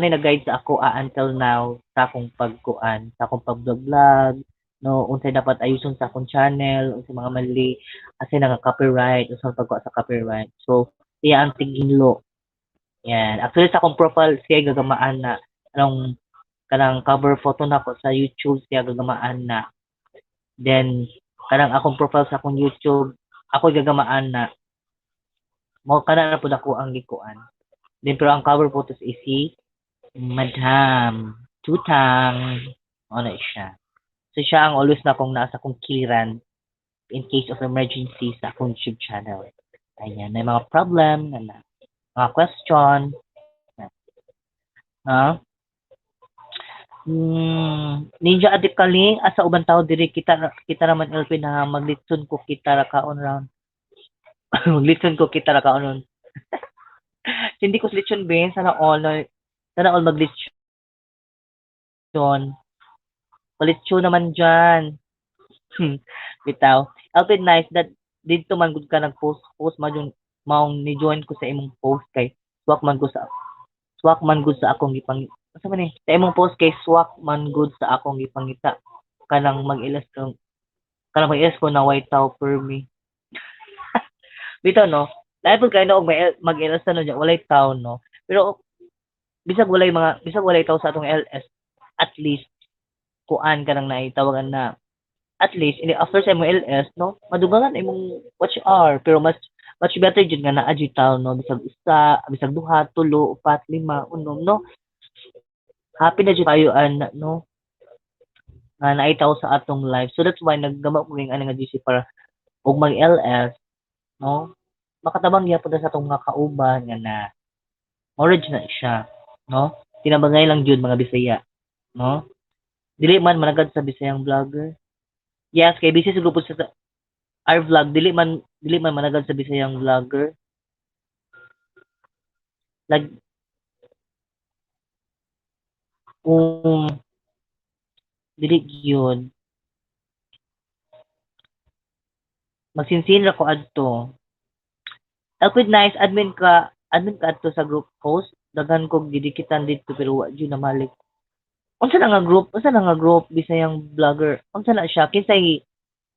nag-guide sa ako until now sa akong pagkuan, sa akong pag-vlog, no, unsay dapat ayuson sa akong channel, unsay mga mali, kasi copyright, unsay pagkuha sa copyright. So, siya ang tighinlo. Yan. Actually, sa akong profile, siya gagamaan na. Kanang cover photo na ko sa YouTube, siya gagamaan na. Then, kanang akong profile sa akong YouTube, ako gagamaan na. Mo kana na pud ako ang gikuan. Then, pero ang cover photos is si Madam Tutang. Ano siya. So, siya ang always na akong nasa kong kiliran in case of emergency sa akong YouTube channel. Ayan. May mga problem, mga question. Ninja adik kaling asa uban tao diri kita naman LP na maglitson ko kita ra kaon round. Maglitson ko kita ra kaon. Hindi ko lechon ben sana all maglechon. Palitsyon naman dyan. Bitaw. Alpid nice that dito man gud ka nag-post maong ni-join ko sa imong post kay swak man gud sa akong gipang sa imong post kay swak man gud sa akong gipangita. kanang kanang mag-ilas ko na white towel per me. Bitaw no, lahi pud kay og mag-ilas no diya walay tao no. Pero bisag walay tao sa atong LS, at least kuan ka nang naitawagan na at least ini after sa imong LS no, madugangan imong watch hour pero much better jud nga naa jud tao no bisag usa, bisag duha, tulo, upat, lima, unom no. Happy na jud tayo no nga naay tao sa atong life. So that's why naggama ko ning ani nga GC para og mag LS no. Makatabang gyapon sa atong mga kauban nga na orange na siya no. Tinabangay lang jud mga Bisaya no. Dili man managad sa Bisayang vlogger. Yes, kay busy sa grupo sa our vlog dili man managad sa Bisayang vlogger. Like kung dili yun magsinsin ra ko adto. Ako'y nice admin ka adto sa group post. Daghan kog gidikitan dito pero wa jud na malik. Unsa na nga group Bisayang vlogger? Unsa na siya? Kinsay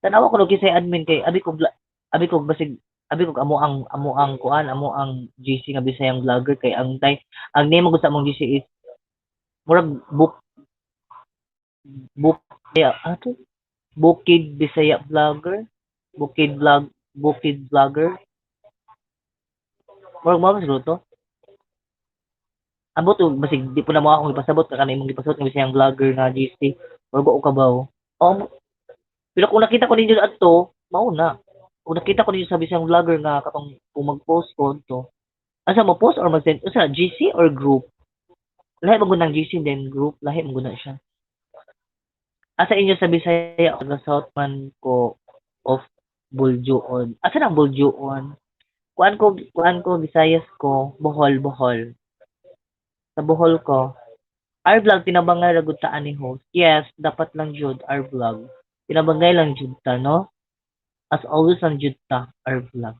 tanawa ko no kinsay admin kay abi ko basig abi ko amo ang kuan amo ang GC nga Bisayang vlogger kay ang name mo sa among GC is murag book ato Bukid Bisaya vlogger, Bukid vlogger. Murag mo siguro to. Abot og basig di po na mo akong ipasabot ka kanang imong gipasabot nga Bisayang vlogger nga GC. Murag o kabaw. Oh, pero kung nakita ko ninyo adto, mao na. Kung nakita ko ninyo sa Bisayang vlogger nga katong kung mag-post ko to. Asa mo post or mag-send? Usa GC or group? Lahi mo ng GC then group, lahi mo na siya. Asa inyo sa Bisaya taga South man ko of Buljuon. Asa nang Buljuon? Kuan ko Visayas ko, Bohol. Sa Bohol ko. Our vlog tinabangay ra gud ta ani host. Yes, dapat lang jud our vlog. Tinabangay lang jud ta no. As always lang jud ta our vlog.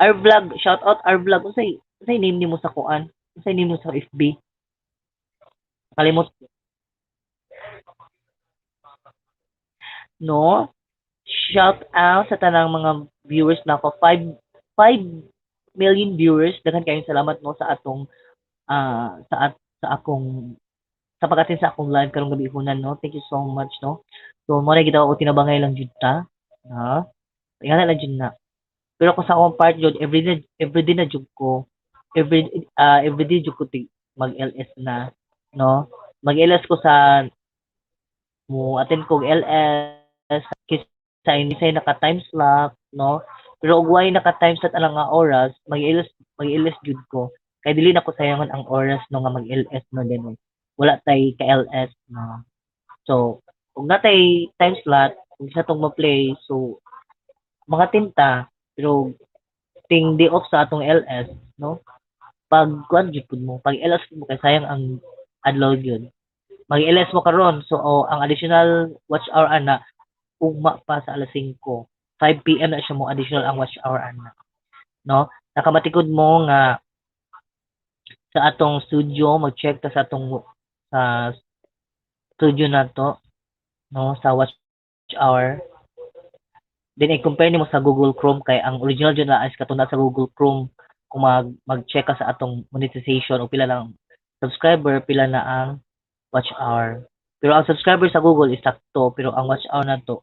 Our vlog, shout out our vlog. Unsay name nimo sa kuan? Unsay name mo sa FB? Kalimot no. Shout out sa tanang mga viewers nako. 5 million viewers. Daghan kayong salamat mo sa atong sa akong sa pag-attend sa akong live karong gabi hunan no. Thank you so much no. So mo na gid ako tinabangay lang jud ta. Ha? Ingana lang jud na. Pero kung sa akong part jud everyday na jud ko. Everyday jud ko mag LS na no. Mag LS ko sa mo attend kog LS sa ini say naka time slot no. Pero ug way naka time slot alang nga oras, mag-LS jud ko. Kay dili na ko sayangon ang oras no nga mag-LS no din. Wala tay ka LS no. So, kung natay time slot, kung sa tong ma-play, so mga tinta, pero ting day off sa atong LS, no? Pag kuan jud pud mo, pag LS mo kay sayang ang adlaw yun. Mag LS mo karon, so ang additional watch hour ana ugma pa sa alas 5. 5 PM na siya mo additional ang watch hour ana, no? Nakamatikod mo nga sa atong studio, mag-check ta sa atong sa studio na to, no, sa watch hour. Then i-compare nimo sa Google Chrome kay ang original dyan na is katuna sa Google Chrome kung mag-check ka sa atong monetization o pila lang subscriber, pila na ang watch hour. Pero ang subscriber sa Google is sakto, pero ang watch hour na to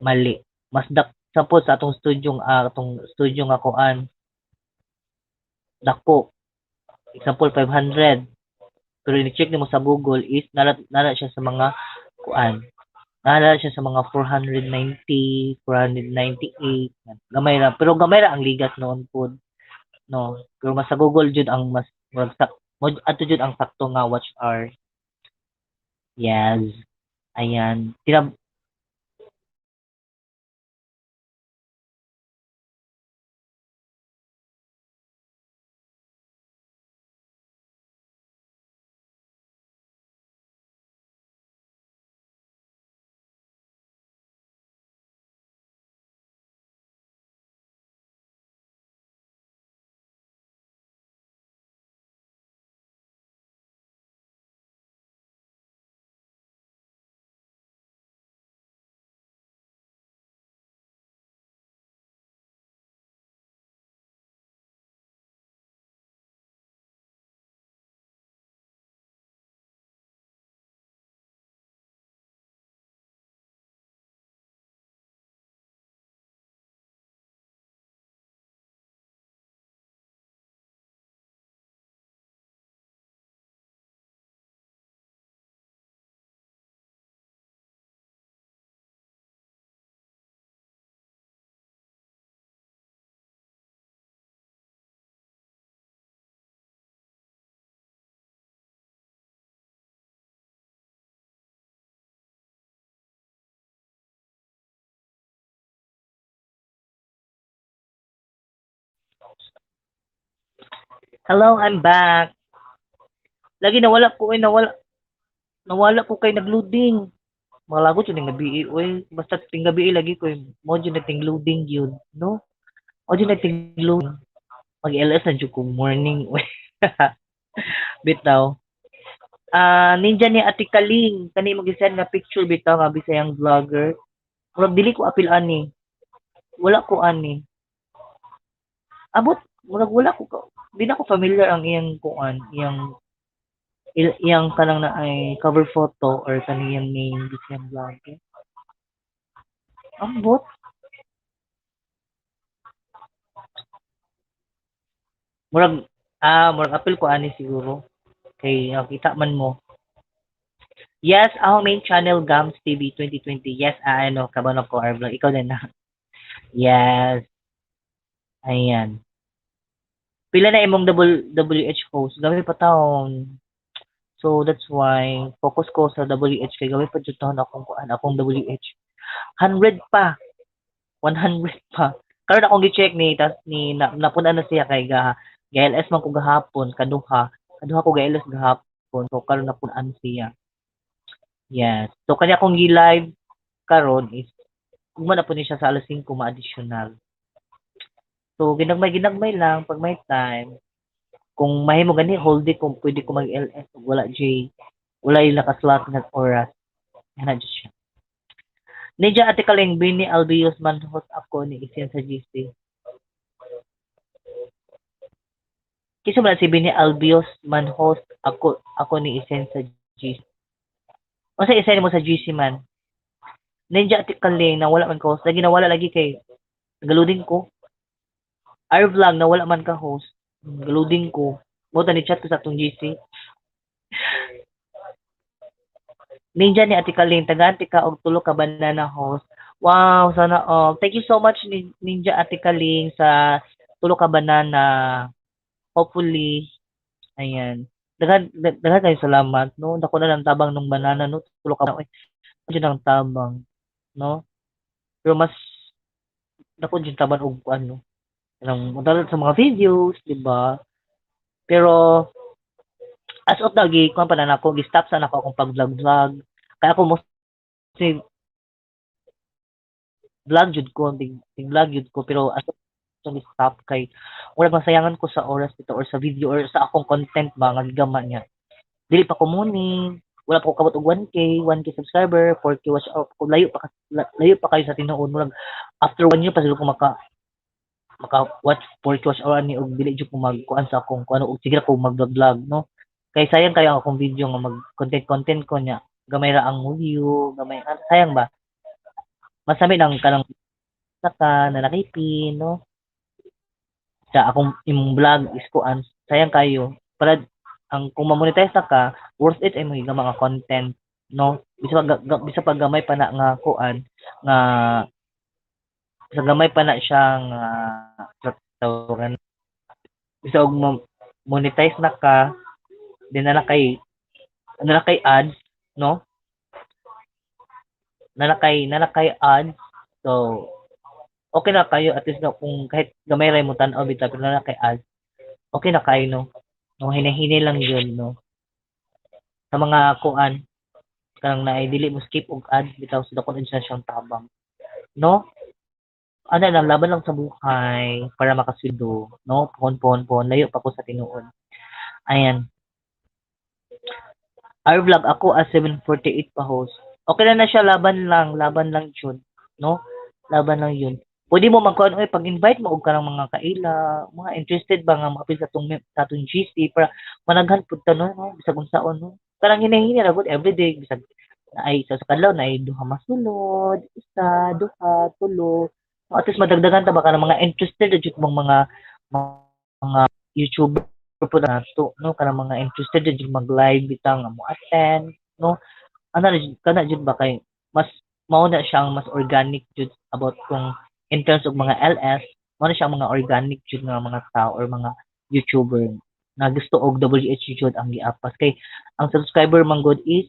mali. Mas sapot sa atong studio nga kuan dako. Example 500. Pero ni-check nimo sa Google is nara siya sa mga kuan naalala siya sa mga 490, 498. Gamay ra. Pero gamay ra ang ligas noon po. No. Pero mas sa Google jud ang mas ato jud ang sakto nga watch hour. Yes. Ayan. Hello, I'm back. Lagi nawala ko kay nagloading. Malagot yun yung gabi, uy. Basta ting gabi lagi ko yung mo dyan na ting loading yun, no? O dyan na ting loading. Mag-LS na dyan ko morning, uy. Bitaw. Ninja ni Ate Kaling. Kani mag-send nga picture bitaw nga bisayang vlogger. Murag dili ko apil ani. Wala ko ani. Abot, murag wala ko. Di na ko familiar ang iyang kuan, iyang kanang na ay cover photo or kaniyang name bisayang vlogger. Ambot. Murag apil ko ani siguro. Kay nakita man mo. Yes, our main channel Gams TV 2020. Yes, ano, kabano ko Arvlog. Ikaw din na. Yes. Ayan. Pila na imong WH host. Gawin pa taon. So that's why focus ko sa WH kay gawin pa jud taon akong WH. 100 pa. 100 pa. Karon akong gi-check ni napuna na siya kay GLS man ko gahapon kaduha. Kaduha ko GLS gahapon. So karon napunan siya. Yes. So kanya akong gi-live karon is kung na po niya siya sa alas 5 ma-additional. So ginagmay lang pag may time. Kung mahimo gani whole day kung pwede ko mag-LS wala yung nakaslot ng oras. Yan na siya. Ninja ate kaling bini Albios man host ako ni Isian sa GC. Kisa man si bini Albios man host ako ni Isian sa GC. O sa isa mo sa GC man. Ninja ate kaling na wala man ko host. Lagi nawala lagi kay galuding ko. Our vlog na wala man ka host. Galuding ko. Mo ni chat ko sa atong GC. Ninja ni Ate Kaling, tagaan ka og tulo ka banana host. Wow, sana all. Thank you so much Ninja Ate Kaling sa tulo ka banana. Hopefully, ayan. Daghan kayo salamat, no? Dako na lang tabang ng banana, no? Tulo ka banana. Dyan ang tabang, no? Pero mas dako dyan tabang og ano. Anong sa mga videos, di ba? Pero as of now, kuha pa na ako, gi-stop sana ako akong pag-vlog-vlog. Kaya ako mostly vlog jud ko, vlog jud ko, pero as of stop kay wala masayangan ko sa oras dito or sa video or sa akong content ba nga gigama niya. Dili pa ko muni, wala pa ko kabot og 1K subscriber, 4K watch out, layo pa kayo sa tinuod murag after 1 year pa siguro ko maka watch 4K watch hour ni og dili jud ko magkuan sa akong kuan og sige ko mag-vlog no. Kay sayang kayo ang akong video nga mag content ko niya. Gamay ra ang view, gamay sayang ba? Masami nang kanang saka na nakipin no. Sa akong imong vlog is kuan sayang kayo para ang kung ma-monetize na ka worth it ay mga content no bisa pag gamay pa na nga kuan nga bisa gamay pa na siya nga tawagan bisa og monetize na ka din na kay ads no na kay ads so okay na kayo at least no, kung kahit gamay ray mo tan-aw bitaw pero na kay ads okay na kayo no no hinay lang yun no sa mga kuan kanang dili mo skip og ads bitaw sa dakon sa siyang tabang no ano lang laban lang sa buhay para makasweldo no pon layo pa ko sa tinuod ayan our vlog ako as 7:48 pa host okay na siya laban lang jud no laban lang yun pwede mo magkuhan oy pag-invite mo og kanang mga kaila mga interested ba nga maapil sa atong GC para managhan pud ta no bisag unsaon no kanang hinay-hinay ra gud everyday bisag ay isa sa kadlaw na ay duha masulod, isa, duha, tulo. So, at least madagdagan ta baka ng mga interested jud mong mga YouTuber po na to no kanang mga interested jud mag-live bitaw nga mo attend no ana kana jud ba kay mas mao na siyang mas organic jud about kung in terms of mga LS mao na siyang mga organic jud nga mga tao or mga YouTuber na gusto og WH jud ang giapas kay ang subscriber man good is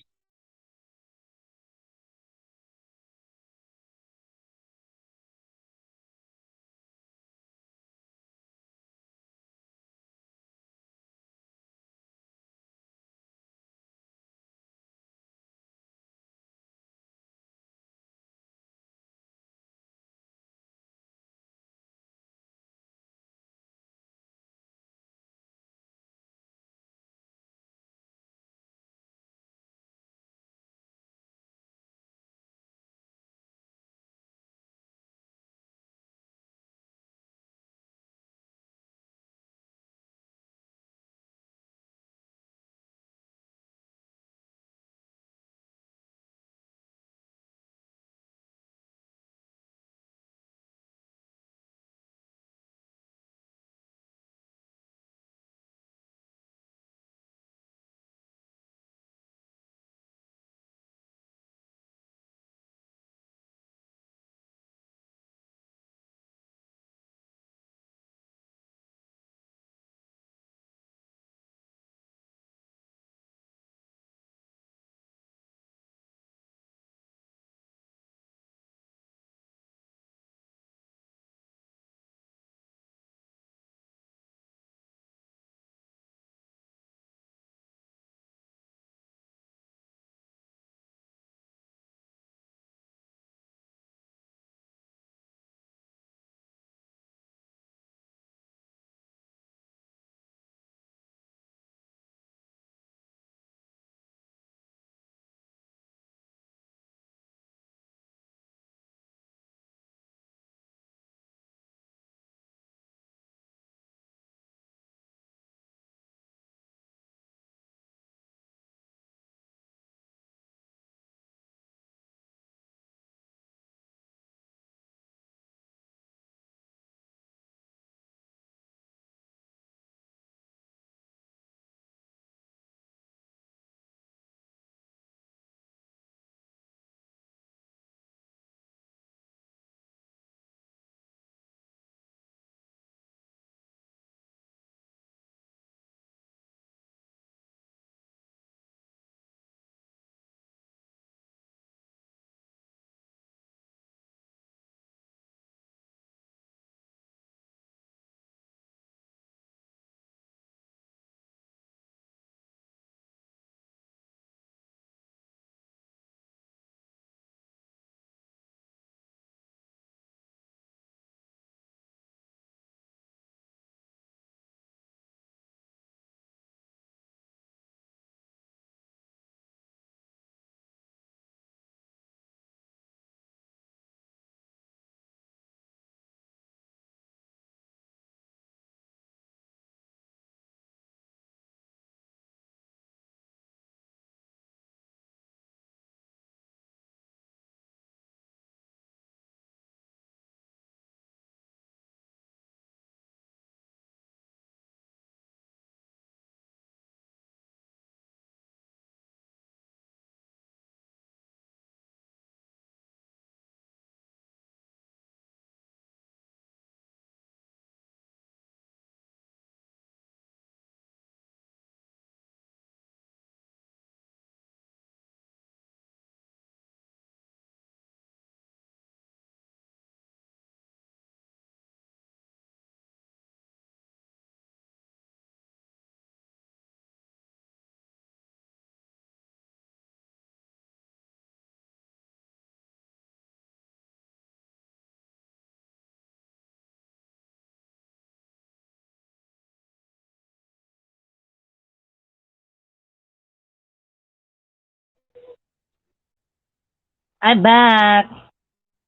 I'm back!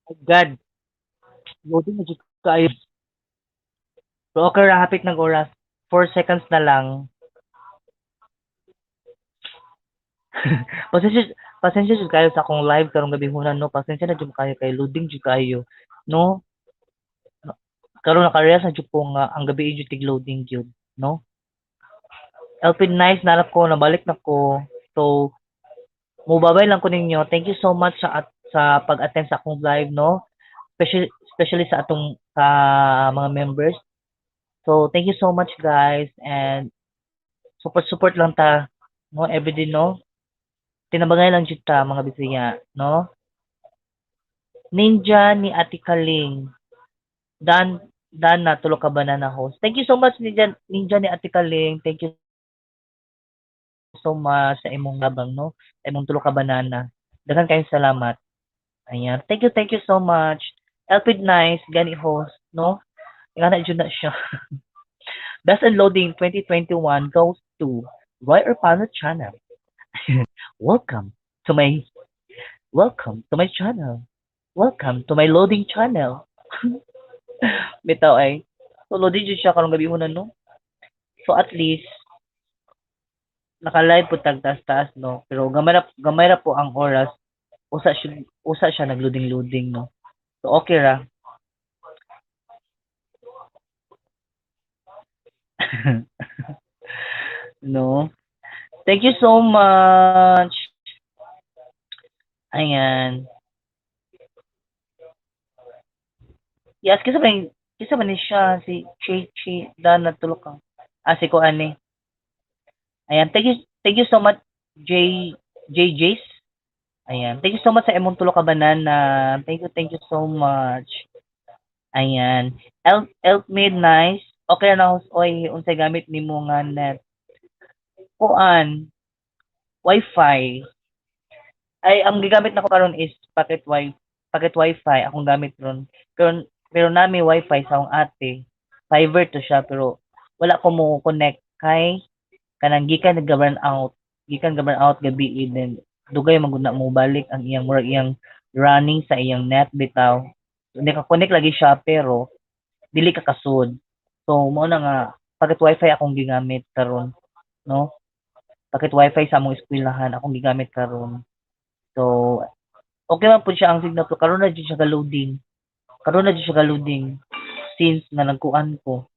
Oh God, loading na dito kayo. So, okay ra, hapit ng oras. 4 seconds na lang. pasensya, pasensya jud kayo sa akong live karong gabi hunan, no? Pasensya na jud kayo kay loading jud kayo, no? Karon naka-rest na jud ko nga ang gabi jud tig loading jud, no? Elpin nice na ko, nabalik na ko. So, mubabay lang ko ninyo. Thank you so much sa pag-attend sa akong live, no? Especially sa atong sa mga members. So, thank you so much guys and support lang ta, no? Everyday, no? Tinabangay lang jud ta mga Bisaya, no? Ninja ni Ate Kaling. Dan na tulo ka banana host. Thank you so much Ninja ni Ate Kaling. Thank you so much sa imong labang, no? Sa imong tulo ka banana. Daghan kayong salamat. Ayan. Thank you so much. Elpid Nice, gani host, no? Nga na jud na siya. Best Unloading 2021 goes to Roy Urbano channel. welcome to my welcome to my channel. Welcome to my loading channel. Bitaw ay. So loading jud siya karong gabi una, no? So at least naka-live po tag taas-taas, no? Pero gamay ra po ang oras. Usa siya nagloading-loading, no? So okay ra. no? Thank you so much. Ayan. Yes, kisa man ni siya si Chi Dana Tulokang. Si ko ani. Ayan, thank you so much J JJ's. Ayan, thank you so much sa imong tulo ka banana. Thank you so much. Ayan. Elf made nice. Okay na host oy unsay gamit nimo nga net. Kuan, Wi-Fi. Ay ang gigamit nako karon is packet Wi-Fi akong gamit ron. Pero nami Wi-Fi sa akong ate. Fiber to siya pero wala ko mo connect kay kanang gikan ga out gabi then dugay maguna mo balik ang iyang murag iyang running sa iyang net bitaw. So, hindi ka connect lagi siya pero dili ka kasud. So mo na nga packet Wi-Fi akong gigamit karon, no? Packet Wi-Fi sa among eskwelahan akong gigamit karon. So okay man pud siya ang signal pero karon na jud siya ga-loading. Karon na jud siya ga-loading since nga nagkuan ko.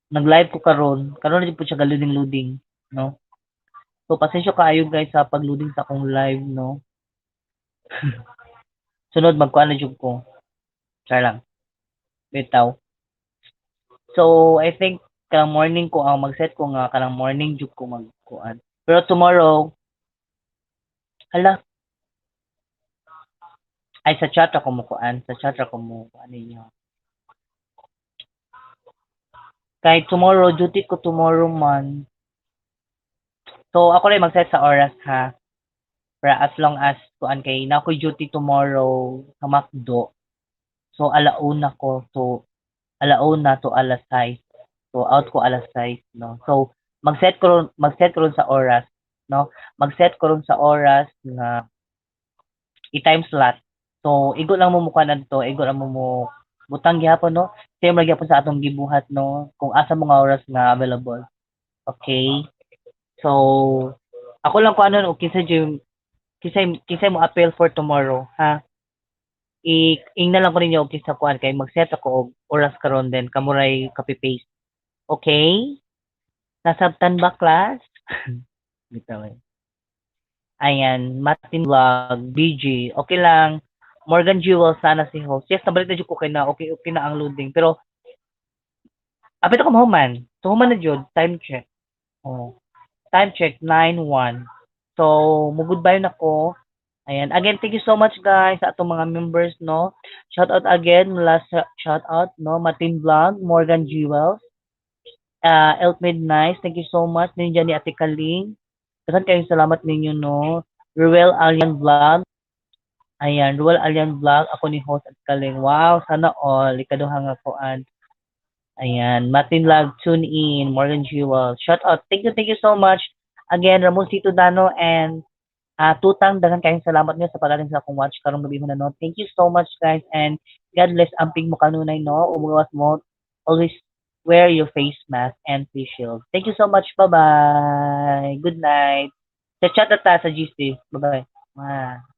Nag-live ko karon na jud pud siya ga-loading, no? So pasensya kaayo guys sa pag-loading sa akong live, no? Sunod magkuan na jud ko. Char lang. Bitaw. So I think kanang morning ko ang mag-set ko nga kanang morning jud ko magkuan. Pero tomorrow, hala, ay sa chat ako mo kuan, sa chat ako mo kuan ninyo. Kay tomorrow, duty ko tomorrow man. So ako rin mag-set sa oras ha. Para as long as kuan kay na ako duty tomorrow sa McDo. So alauna ko to alauna to alas 6. So out ko alas 6, no. So mag-set ko ron sa oras, no. Mag-set ko ron sa oras nga i-time slot. So igo lang mo mukha nadto, igo lang mo butang gihapon, no. Same ra gyapon sa atong gibuhat, no, kung asa mo nga oras nga available. Okay? So ako lang kung ano kinsa mo appeal for tomorrow, ha? Na lang ko ninyo og kinsa kuan kay mag-set ako og oras karon then kamuray copy paste. Okay? Nasabtan ba class? Bitaw. Ayan, Martin Vlog, BG, okay lang. Morgan Jewel, sana si host. Yes, nabalik na jud ko kay na okay na ang loading. Pero apit ako mahuman. So human na jud, time check. Oh. Time check 9:01. So, mo goodbye na ko. Ayan. Again, thank you so much guys sa atong mga members, no. Shout out again, last shout out, no, Martin Vlog, Morgan Jewels, Elkmid Nice, thank you so much. Ninja ni Ate Kaling. Daghang kayong salamat ninyo, no. Ruel Alien Vlog. Ayan, Ruel Alien Vlog. Ako ni host at Kaling. Wow, sana all. Ikaduhang akoan. Ayan, Martin Vlog, tune in, Morgan Jewel. Shout out. Thank you so much. Again, Ramon Cito Dano and Tutang, daghang kayong salamat niyo sa pag-atin sa akong watch karong gabi mo na no. Thank you so much guys and God bless amping mo kanunay no. Umuwas mo always wear your face mask and face shield. Thank you so much. Bye-bye. Good night. Sa chat at sa GC. Bye-bye.